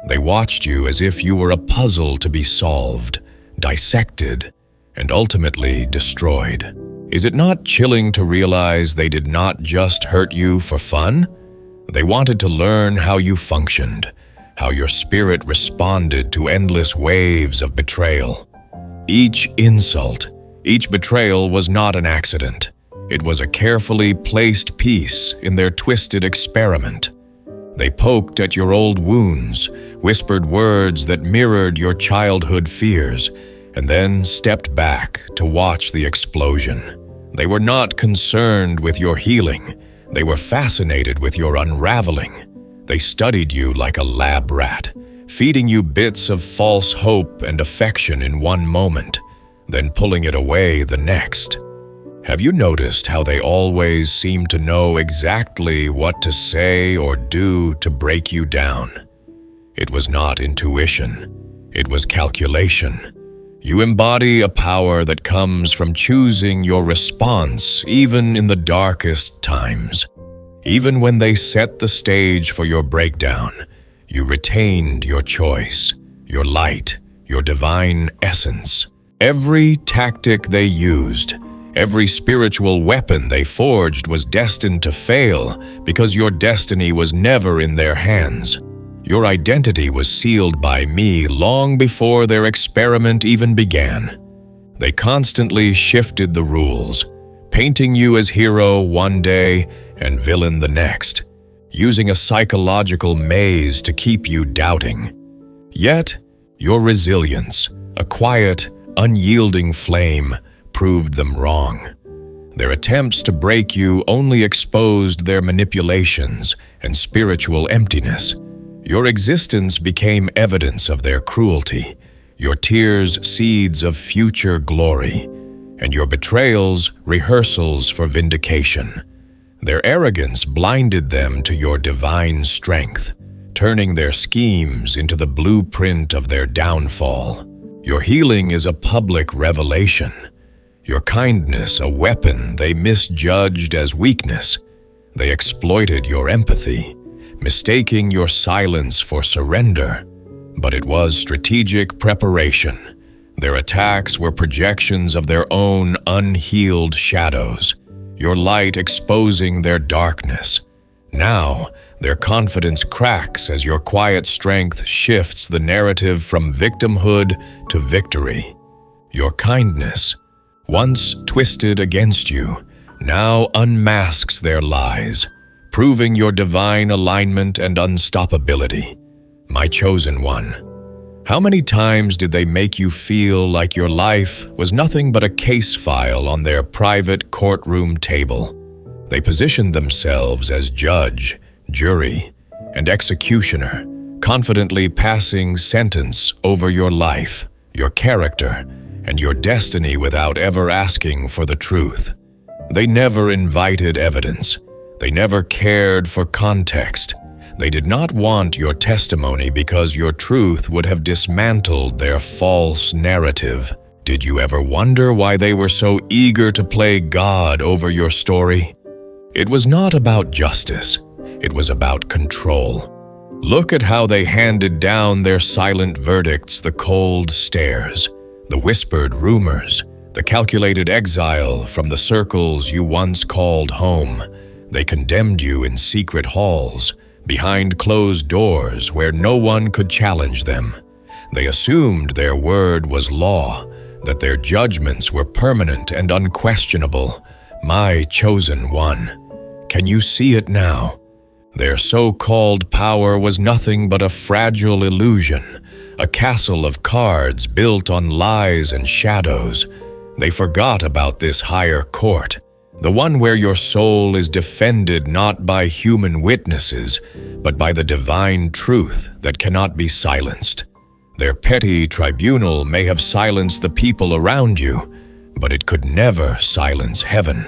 They watched you as if you were a puzzle to be solved, dissected, and ultimately destroyed. Is it not chilling to realize they did not just hurt you for fun? They wanted to learn how you functioned, how your spirit responded to endless waves of betrayal. Each insult, each betrayal was not an accident. It was a carefully placed piece in their twisted experiment. They poked at your old wounds, whispered words that mirrored your childhood fears, and then stepped back to watch the explosion. They were not concerned with your healing. They were fascinated with your unraveling. They studied you like a lab rat, feeding you bits of false hope and affection in one moment, then pulling it away the next. Have you noticed how they always seem to know exactly what to say or do to break you down? It was not intuition. It was calculation. You embody a power that comes from choosing your response even in the darkest times. Even when they set the stage for your breakdown, you retained your choice, your light, your divine essence. Every tactic they used, every spiritual weapon they forged was destined to fail because your destiny was never in their hands. Your identity was sealed by me long before their experiment even began. They constantly shifted the rules, painting you as hero one day and villain the next, using a psychological maze to keep you doubting. Yet, your resilience, a quiet, unyielding flame, proved them wrong. Their attempts to break you only exposed their manipulations and spiritual emptiness. Your existence became evidence of their cruelty, your tears seeds of future glory, and your betrayals rehearsals for vindication. Their arrogance blinded them to your divine strength, turning their schemes into the blueprint of their downfall. Your healing is a public revelation. Your kindness a weapon they misjudged as weakness. They exploited your empathy, mistaking your silence for surrender. But it was strategic preparation. Their attacks were projections of their own unhealed shadows, your light exposing their darkness. Now, their confidence cracks as your quiet strength shifts the narrative from victimhood to victory. Your kindness, once twisted against you, now unmasks their lies, proving your divine alignment and unstoppability. My chosen one, how many times did they make you feel like your life was nothing but a case file on their private courtroom table? They positioned themselves as judge, jury, and executioner, confidently passing sentence over your life, your character, and your destiny without ever asking for the truth. They never invited evidence. They never cared for context. They did not want your testimony because your truth would have dismantled their false narrative. Did you ever wonder why they were so eager to play God over your story? It was not about justice. It was about control. Look at how they handed down their silent verdicts, the cold stares, the whispered rumors, the calculated exile from the circles you once called home. They condemned you in secret halls, behind closed doors where no one could challenge them. They assumed their word was law, that their judgments were permanent and unquestionable. My chosen one, can you see it now? Their so-called power was nothing but a fragile illusion, a castle of cards built on lies and shadows. They forgot about this higher court, the one where your soul is defended not by human witnesses, but by the divine truth that cannot be silenced. Their petty tribunal may have silenced the people around you, but it could never silence heaven.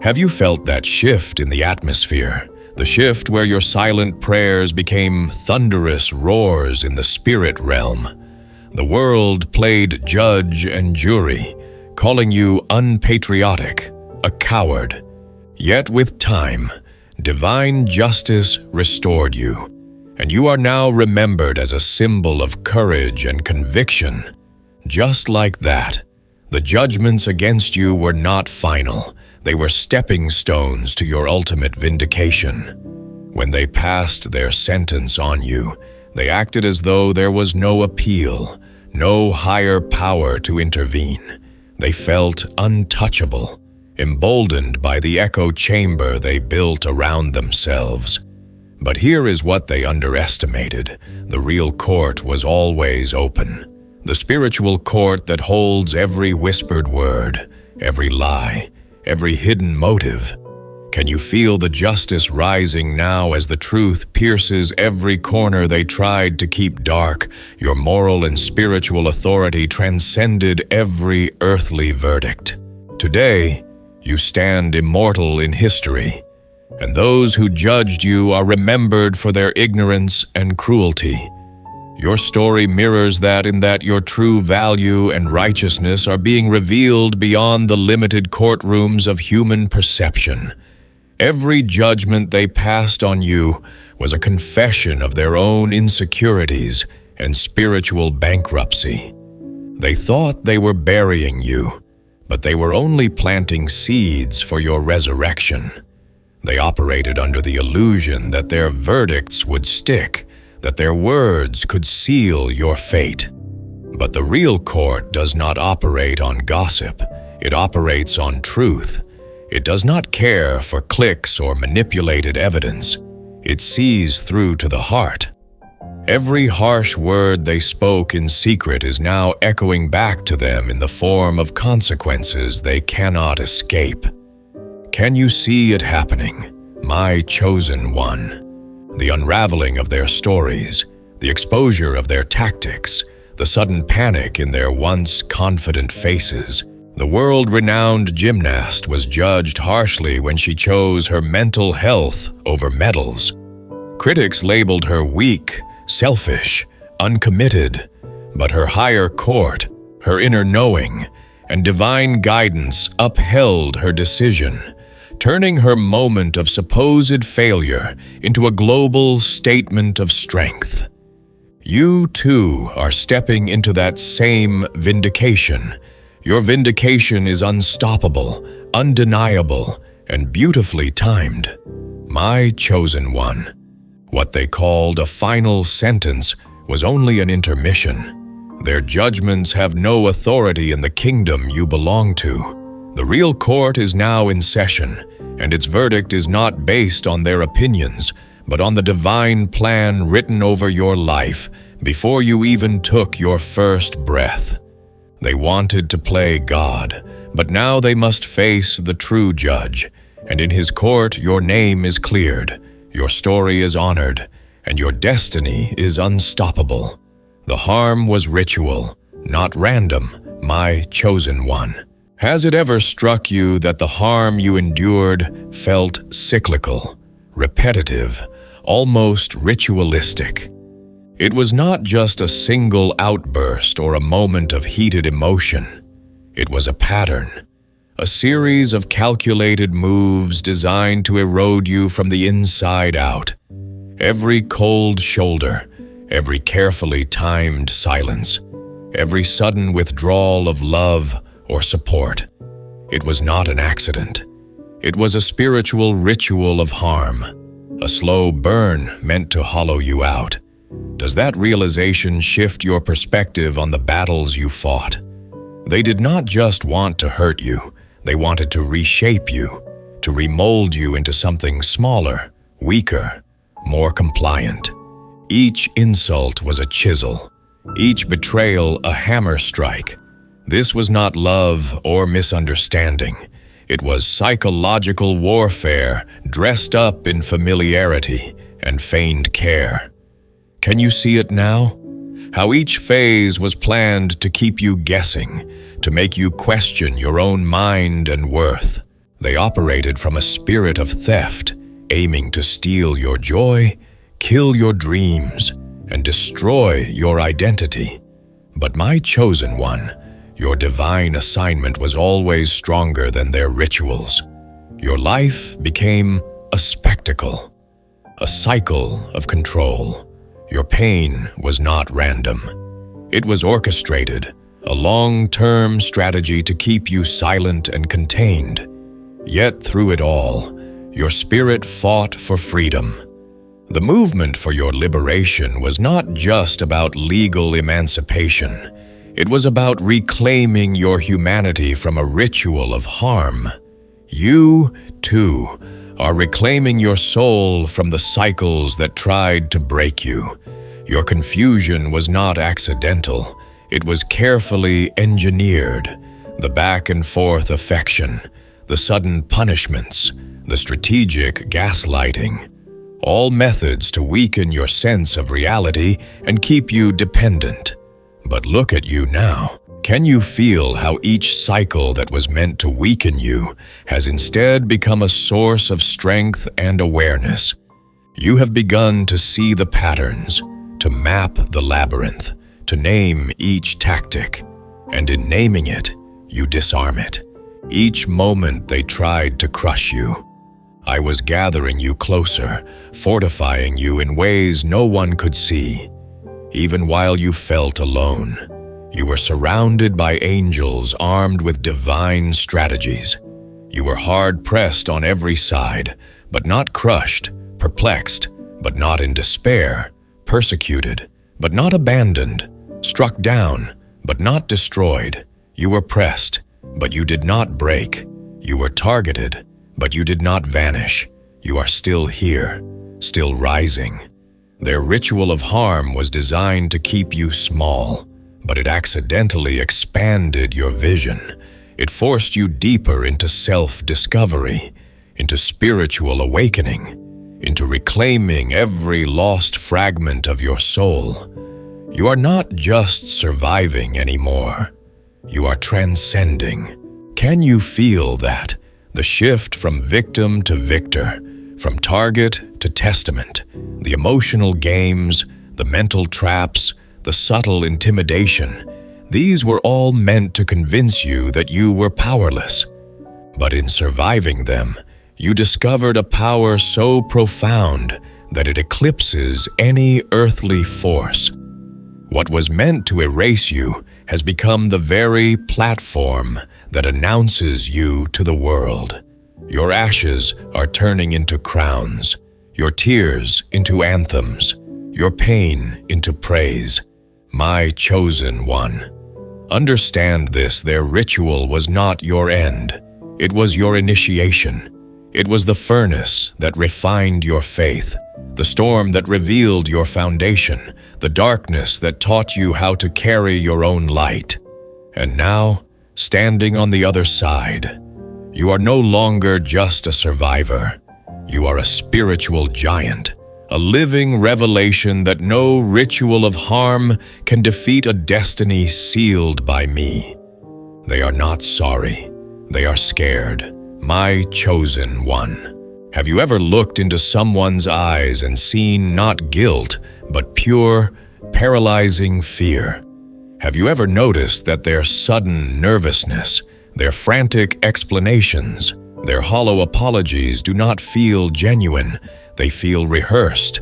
Have you felt that shift in the atmosphere? The shift where your silent prayers became thunderous roars in the spirit realm. The world played judge and jury, calling you unpatriotic, a coward. Yet with time, divine justice restored you, and you are now remembered as a symbol of courage and conviction. Just like that, the judgments against you were not final. They were stepping stones to your ultimate vindication. When they passed their sentence on you, they acted as though there was no appeal, no higher power to intervene. They felt untouchable, emboldened by the echo chamber they built around themselves. But here is what they underestimated. The real court was always open. The spiritual court that holds every whispered word, every lie, every hidden motive. Can you feel the justice rising now as the truth pierces every corner they tried to keep dark? Your moral and spiritual authority transcended every earthly verdict. Today, you stand immortal in history, and those who judged you are remembered for their ignorance and cruelty. Your story mirrors that in that your true value and righteousness are being revealed beyond the limited courtrooms of human perception. Every judgment they passed on you was a confession of their own insecurities and spiritual bankruptcy. They thought they were burying you, but they were only planting seeds for your resurrection. They operated under the illusion that their verdicts would stick, that their words could seal your fate. But the real court does not operate on gossip. It operates on truth. It does not care for clicks or manipulated evidence. It sees through to the heart. Every harsh word they spoke in secret is now echoing back to them in the form of consequences they cannot escape. Can you see it happening, my chosen one? The unraveling of their stories, the exposure of their tactics, the sudden panic in their once confident faces. The world-renowned gymnast was judged harshly when she chose her mental health over medals. Critics labeled her weak, selfish, uncommitted, but her higher court, her inner knowing, and divine guidance upheld her decision, turning her moment of supposed failure into a global statement of strength. You, too, are stepping into that same vindication. Your vindication is unstoppable, undeniable, and beautifully timed. My chosen one. What they called a final sentence was only an intermission. Their judgments have no authority in the kingdom you belong to. The real court is now in session, and its verdict is not based on their opinions, but on the divine plan written over your life before you even took your first breath. They wanted to play God, but now they must face the true judge, and in his court your name is cleared, your story is honored, and your destiny is unstoppable. The harm was ritual, not random, my chosen one. Has it ever struck you that the harm you endured felt cyclical, repetitive, almost ritualistic? It was not just a single outburst or a moment of heated emotion. It was a pattern, a series of calculated moves designed to erode you from the inside out. Every cold shoulder, every carefully timed silence, every sudden withdrawal of love or support. It was not an accident. It was a spiritual ritual of harm, a slow burn meant to hollow you out. Does that realization shift your perspective on the battles you fought? They did not just want to hurt you, they wanted to reshape you, to remold you into something smaller, weaker, more compliant. Each insult was a chisel, each betrayal a hammer strike. This was not love or misunderstanding. It was psychological warfare dressed up in familiarity and feigned care. Can you see it now? How each phase was planned to keep you guessing, to make you question your own mind and worth. They operated from a spirit of theft, aiming to steal your joy, kill your dreams, and destroy your identity. But my chosen one, your divine assignment was always stronger than their rituals. Your life became a spectacle, a cycle of control. Your pain was not random. It was orchestrated, a long-term strategy to keep you silent and contained. Yet through it all, your spirit fought for freedom. The movement for your liberation was not just about legal emancipation. It was about reclaiming your humanity from a ritual of harm. You, too, are reclaiming your soul from the cycles that tried to break you. Your confusion was not accidental. It was carefully engineered. The back and forth affection, the sudden punishments, the strategic gaslighting. All methods to weaken your sense of reality and keep you dependent. But look at you now. Can you feel how each cycle that was meant to weaken you has instead become a source of strength and awareness? You have begun to see the patterns, to map the labyrinth, to name each tactic, and in naming it, you disarm it. Each moment they tried to crush you, I was gathering you closer, fortifying you in ways no one could see. Even while you felt alone, you were surrounded by angels armed with divine strategies. You were hard-pressed on every side, but not crushed, perplexed, but not in despair, persecuted, but not abandoned, struck down, but not destroyed. You were pressed, but you did not break. You were targeted, but you did not vanish. You are still here, still rising. Their ritual of harm was designed to keep you small, but it accidentally expanded your vision. It forced you deeper into self-discovery, into spiritual awakening, into reclaiming every lost fragment of your soul. You are not just surviving anymore. You are transcending. Can you feel that? The shift from victim to victor, from target to testament, the emotional games, the mental traps, the subtle intimidation, These were all meant to convince you that you were powerless. But in surviving them, you discovered a power so profound that it eclipses any earthly force. What was meant to erase you has become the very platform that announces you to the world. Your ashes are turning into crowns, your tears into anthems, your pain into praise. My chosen one. Understand this, their ritual was not your end. It was your initiation. It was the furnace that refined your faith, the storm that revealed your foundation, the darkness that taught you how to carry your own light. And now, standing on the other side, you are no longer just a survivor. You are a spiritual giant, a living revelation that no ritual of harm can defeat a destiny sealed by me. They are not sorry. They are scared. My chosen one. Have you ever looked into someone's eyes and seen not guilt, but pure, paralyzing fear? Have you ever noticed that their sudden nervousness, their frantic explanations, their hollow apologies do not feel genuine, they feel rehearsed?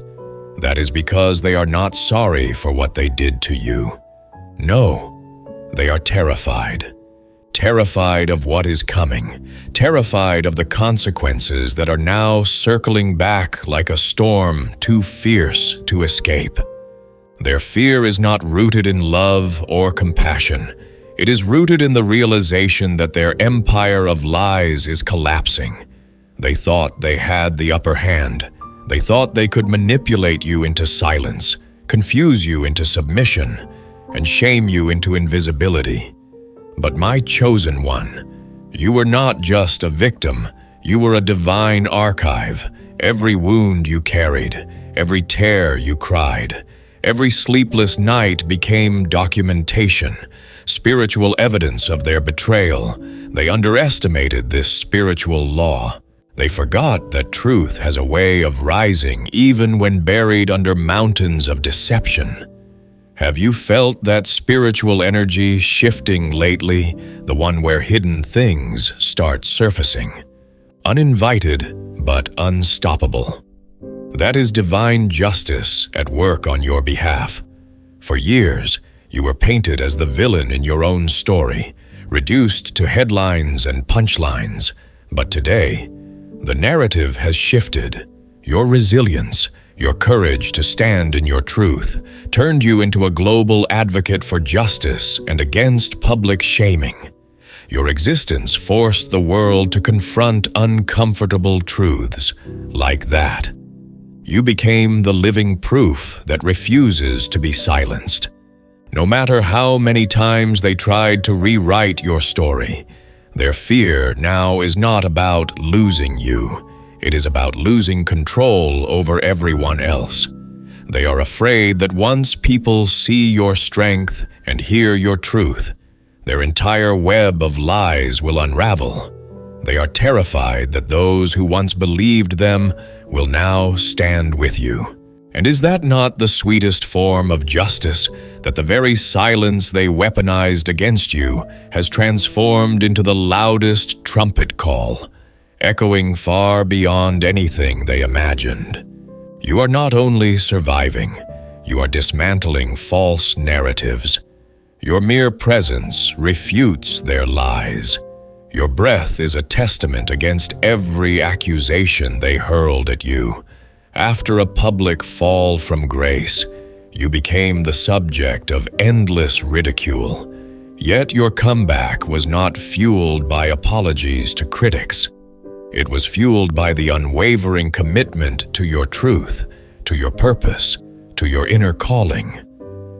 That is because they are not sorry for what they did to you. No, they are terrified. Terrified of what is coming, terrified of the consequences that are now circling back like a storm too fierce to escape. Their fear is not rooted in love or compassion. It is rooted in the realization that their empire of lies is collapsing. They thought they had the upper hand. They thought they could manipulate you into silence, confuse you into submission, and shame you into invisibility. But my chosen one, you were not just a victim, you were a divine archive. Every wound you carried, every tear you cried, every sleepless night became documentation, spiritual evidence of their betrayal. They underestimated this spiritual law. They forgot that truth has a way of rising even when buried under mountains of deception. Have you felt that spiritual energy shifting lately, the one where hidden things start surfacing? Uninvited, but unstoppable. That is divine justice at work on your behalf. For years, you were painted as the villain in your own story, reduced to headlines and punchlines. But today, the narrative has shifted. Your resilience, your courage to stand in your truth, turned you into a global advocate for justice and against public shaming. Your existence forced the world to confront uncomfortable truths like that. You became the living proof that refuses to be silenced. No matter how many times they tried to rewrite your story, their fear now is not about losing you. It is about losing control over everyone else. They are afraid that once people see your strength and hear your truth, their entire web of lies will unravel. They are terrified that those who once believed them will now stand with you. And is that not the sweetest form of justice, that the very silence they weaponized against you has transformed into the loudest trumpet call, echoing far beyond anything they imagined? You are not only surviving, you are dismantling false narratives. Your mere presence refutes their lies. Your breath is a testament against every accusation they hurled at you. After a public fall from grace, you became the subject of endless ridicule. Yet your comeback was not fueled by apologies to critics. It was fueled by the unwavering commitment to your truth, to your purpose, to your inner calling.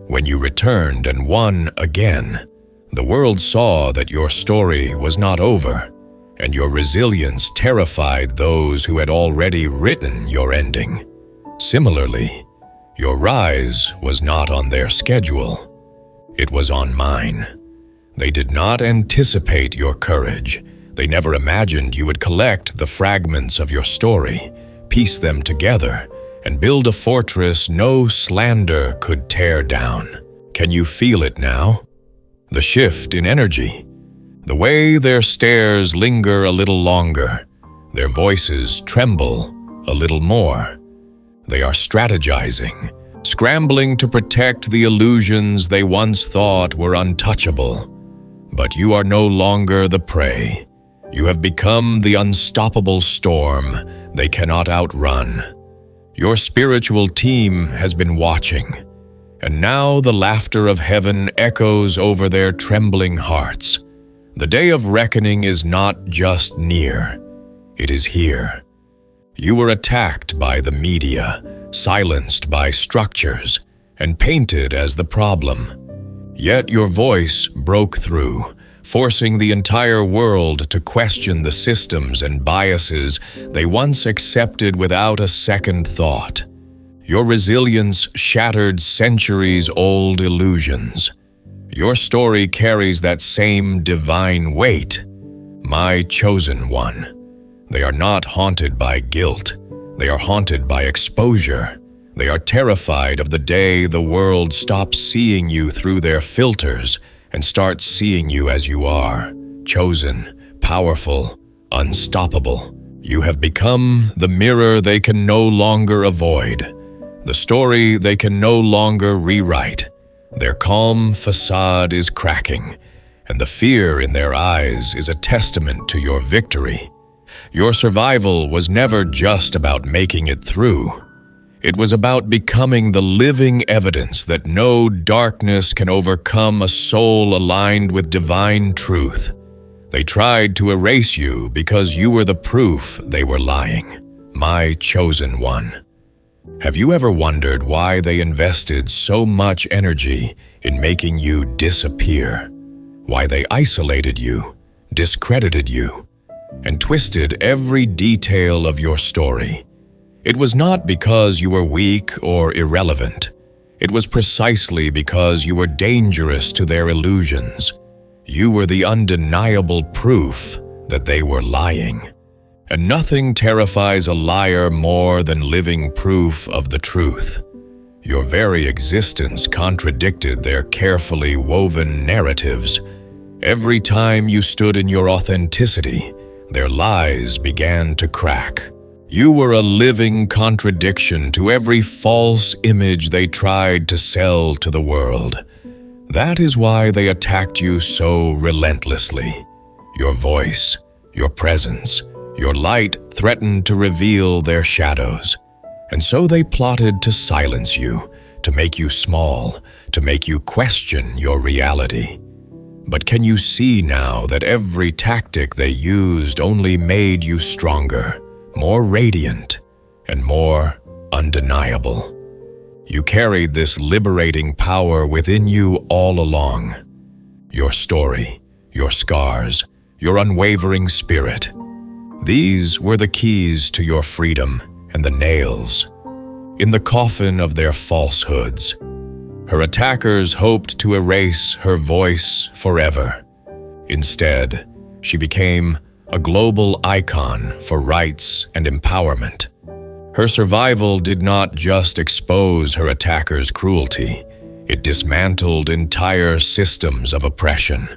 When you returned and won again, the world saw that your story was not over, and your resilience terrified those who had already written your ending. Similarly, your rise was not on their schedule. It was on mine. They did not anticipate your courage. They never imagined you would collect the fragments of your story, piece them together, and build a fortress no slander could tear down. Can you feel it now? the shift in energy, the way their stares linger a little longer, their voices tremble a little more. They are strategizing, scrambling to protect the illusions they once thought were untouchable. But you are no longer the prey. You have become the unstoppable storm they cannot outrun. Your spiritual team has been watching, and now the laughter of heaven echoes over their trembling hearts. The day of reckoning is not just near, it is here. You were attacked by the media, silenced by structures, and painted as the problem. Yet your voice broke through, forcing the entire world to question the systems and biases they once accepted without a second thought. Your resilience shattered centuries-old illusions. Your story carries that same divine weight. My chosen one. They are not haunted by guilt. They are haunted by exposure. They are terrified of the day the world stops seeing you through their filters and starts seeing you as you are, chosen, powerful, unstoppable. You have become the mirror they can no longer avoid, the story they can no longer rewrite. Their calm facade is cracking, and the fear in their eyes is a testament to your victory. Your survival was never just about making it through. It was about becoming the living evidence that no darkness can overcome a soul aligned with divine truth. They tried to erase you because you were the proof they were lying. My chosen one. Have you ever wondered why they invested so much energy in making you disappear? Why they isolated you, discredited you, and twisted every detail of your story? It was not because you were weak or irrelevant. It was precisely because you were dangerous to their illusions. You were the undeniable proof that they were lying. And nothing terrifies a liar more than living proof of the truth. Your very existence contradicted their carefully woven narratives. Every time you stood in your authenticity, their lies began to crack. You were a living contradiction to every false image they tried to sell to the world. That is why they attacked you so relentlessly. Your voice, your presence, your light threatened to reveal their shadows. And so they plotted to silence you, to make you small, to make you question your reality. But can you see now that every tactic they used only made you stronger, more radiant, and more undeniable? You carried this liberating power within you all along. Your story, your scars, your unwavering spirit. These were the keys to your freedom and the nails in the coffin of their falsehoods. Her attackers hoped to erase her voice forever. Instead, she became a global icon for rights and empowerment. Her survival did not just expose her attackers' cruelty, it dismantled entire systems of oppression.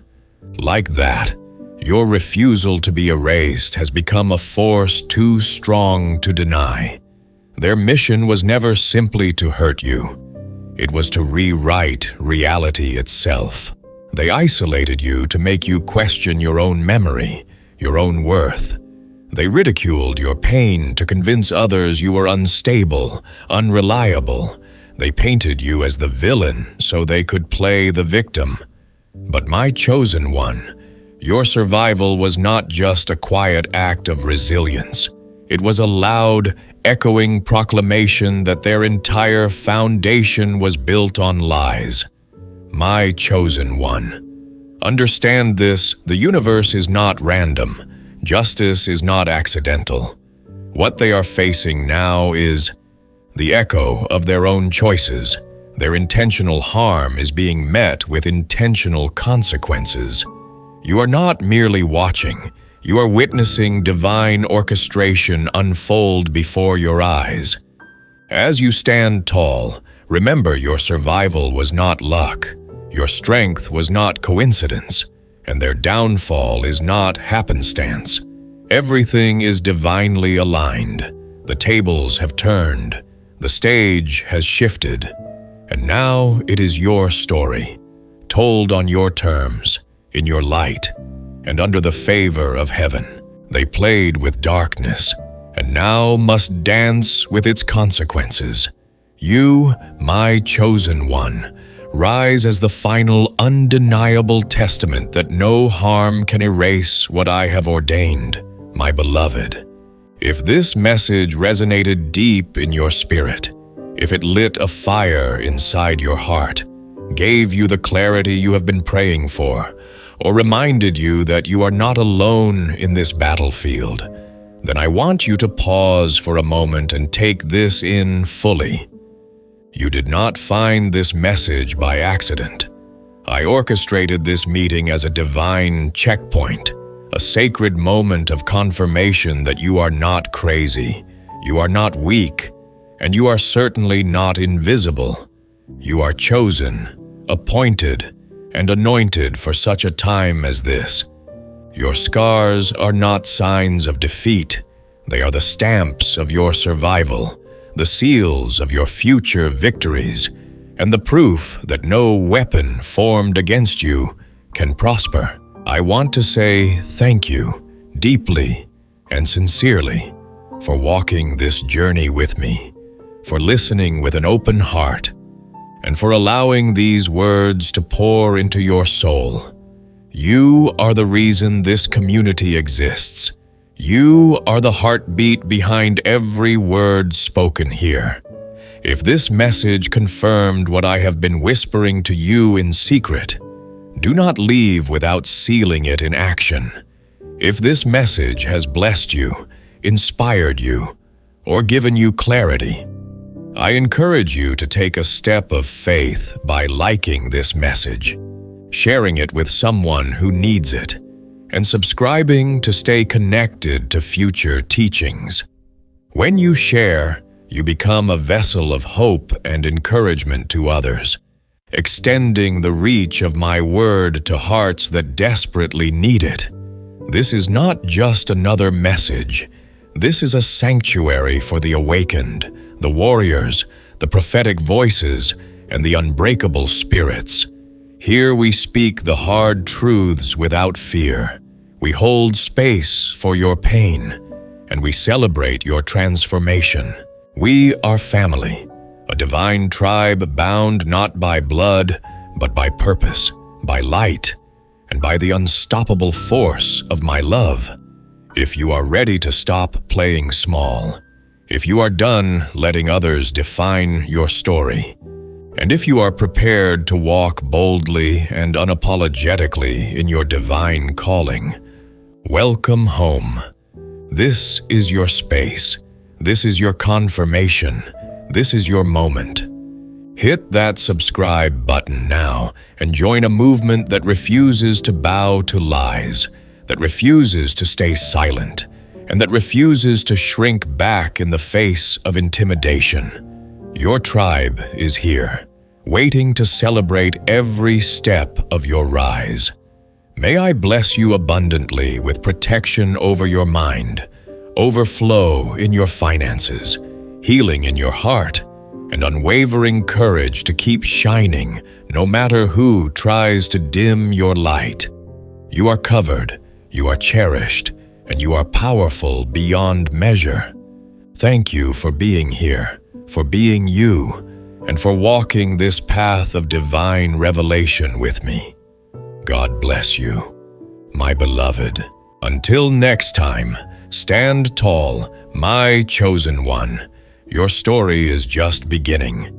Like that, your refusal to be erased has become a force too strong to deny. Their mission was never simply to hurt you. It was to rewrite reality itself. They isolated you to make you question your own memory, your own worth. They ridiculed your pain to convince others you were unstable, unreliable. They painted you as the villain so they could play the victim. But my chosen one, your survival was not just a quiet act of resilience. It was a loud, echoing proclamation that their entire foundation was built on lies. My chosen one. Understand this, the universe is not random. Justice is not accidental. What they are facing now is the echo of their own choices. Their intentional harm is being met with intentional consequences. You are not merely watching. You are witnessing divine orchestration unfold before your eyes. As you stand tall, remember your survival was not luck. Your strength was not coincidence, and their downfall is not happenstance. Everything is divinely aligned. The tables have turned. The stage has shifted. And now it is your story, told on your terms, in your light, and under the favor of heaven. They played with darkness, and now must dance with its consequences. You, my chosen one, rise as the final undeniable testament that no harm can erase what I have ordained, my beloved. If this message resonated deep in your spirit, if it lit a fire inside your heart, gave you the clarity you have been praying for, or reminded you that you are not alone in this battlefield, then I want you to pause for a moment and take this in fully. You did not find this message by accident. I orchestrated this meeting as a divine checkpoint, a sacred moment of confirmation that you are not crazy, you are not weak, and you are certainly not invisible. You are chosen, appointed, and anointed for such a time as this. Your scars are not signs of defeat. They are the stamps of your survival, the seals of your future victories, and the proof that no weapon formed against you can prosper. I want to say thank you, deeply and sincerely, for walking this journey with me, for listening with an open heart, and for allowing these words to pour into your soul. You are the reason this community exists. You are the heartbeat behind every word spoken here. If this message confirmed what I have been whispering to you in secret, do not leave without sealing it in action. If this message has blessed you, inspired you, or given you clarity, I encourage you to take a step of faith by liking this message, sharing it with someone who needs it, and subscribing to stay connected to future teachings. When you share, you become a vessel of hope and encouragement to others, extending the reach of my word to hearts that desperately need it. This is not just another message. This is a sanctuary for the awakened, the warriors, the prophetic voices, and the unbreakable spirits. Here we speak the hard truths without fear. We hold space for your pain, and we celebrate your transformation. We are family, a divine tribe bound not by blood, but by purpose, by light, and by the unstoppable force of my love. If you are ready to stop playing small, if you are done letting others define your story, and if you are prepared to walk boldly and unapologetically in your divine calling, welcome home. This is your space. This is your confirmation. This is your moment. Hit that subscribe button now and join a movement that refuses to bow to lies, that refuses to stay silent, and that refuses to shrink back in the face of intimidation. Your tribe is here, waiting to celebrate every step of your rise. May I bless you abundantly with protection over your mind, overflow in your finances, healing in your heart, and unwavering courage to keep shining no matter who tries to dim your light. You are covered, you are cherished, and you are powerful beyond measure. Thank you for being here, for being you, and for walking this path of divine revelation with me. God bless you, my beloved. Until next time, stand tall, my chosen one. Your story is just beginning.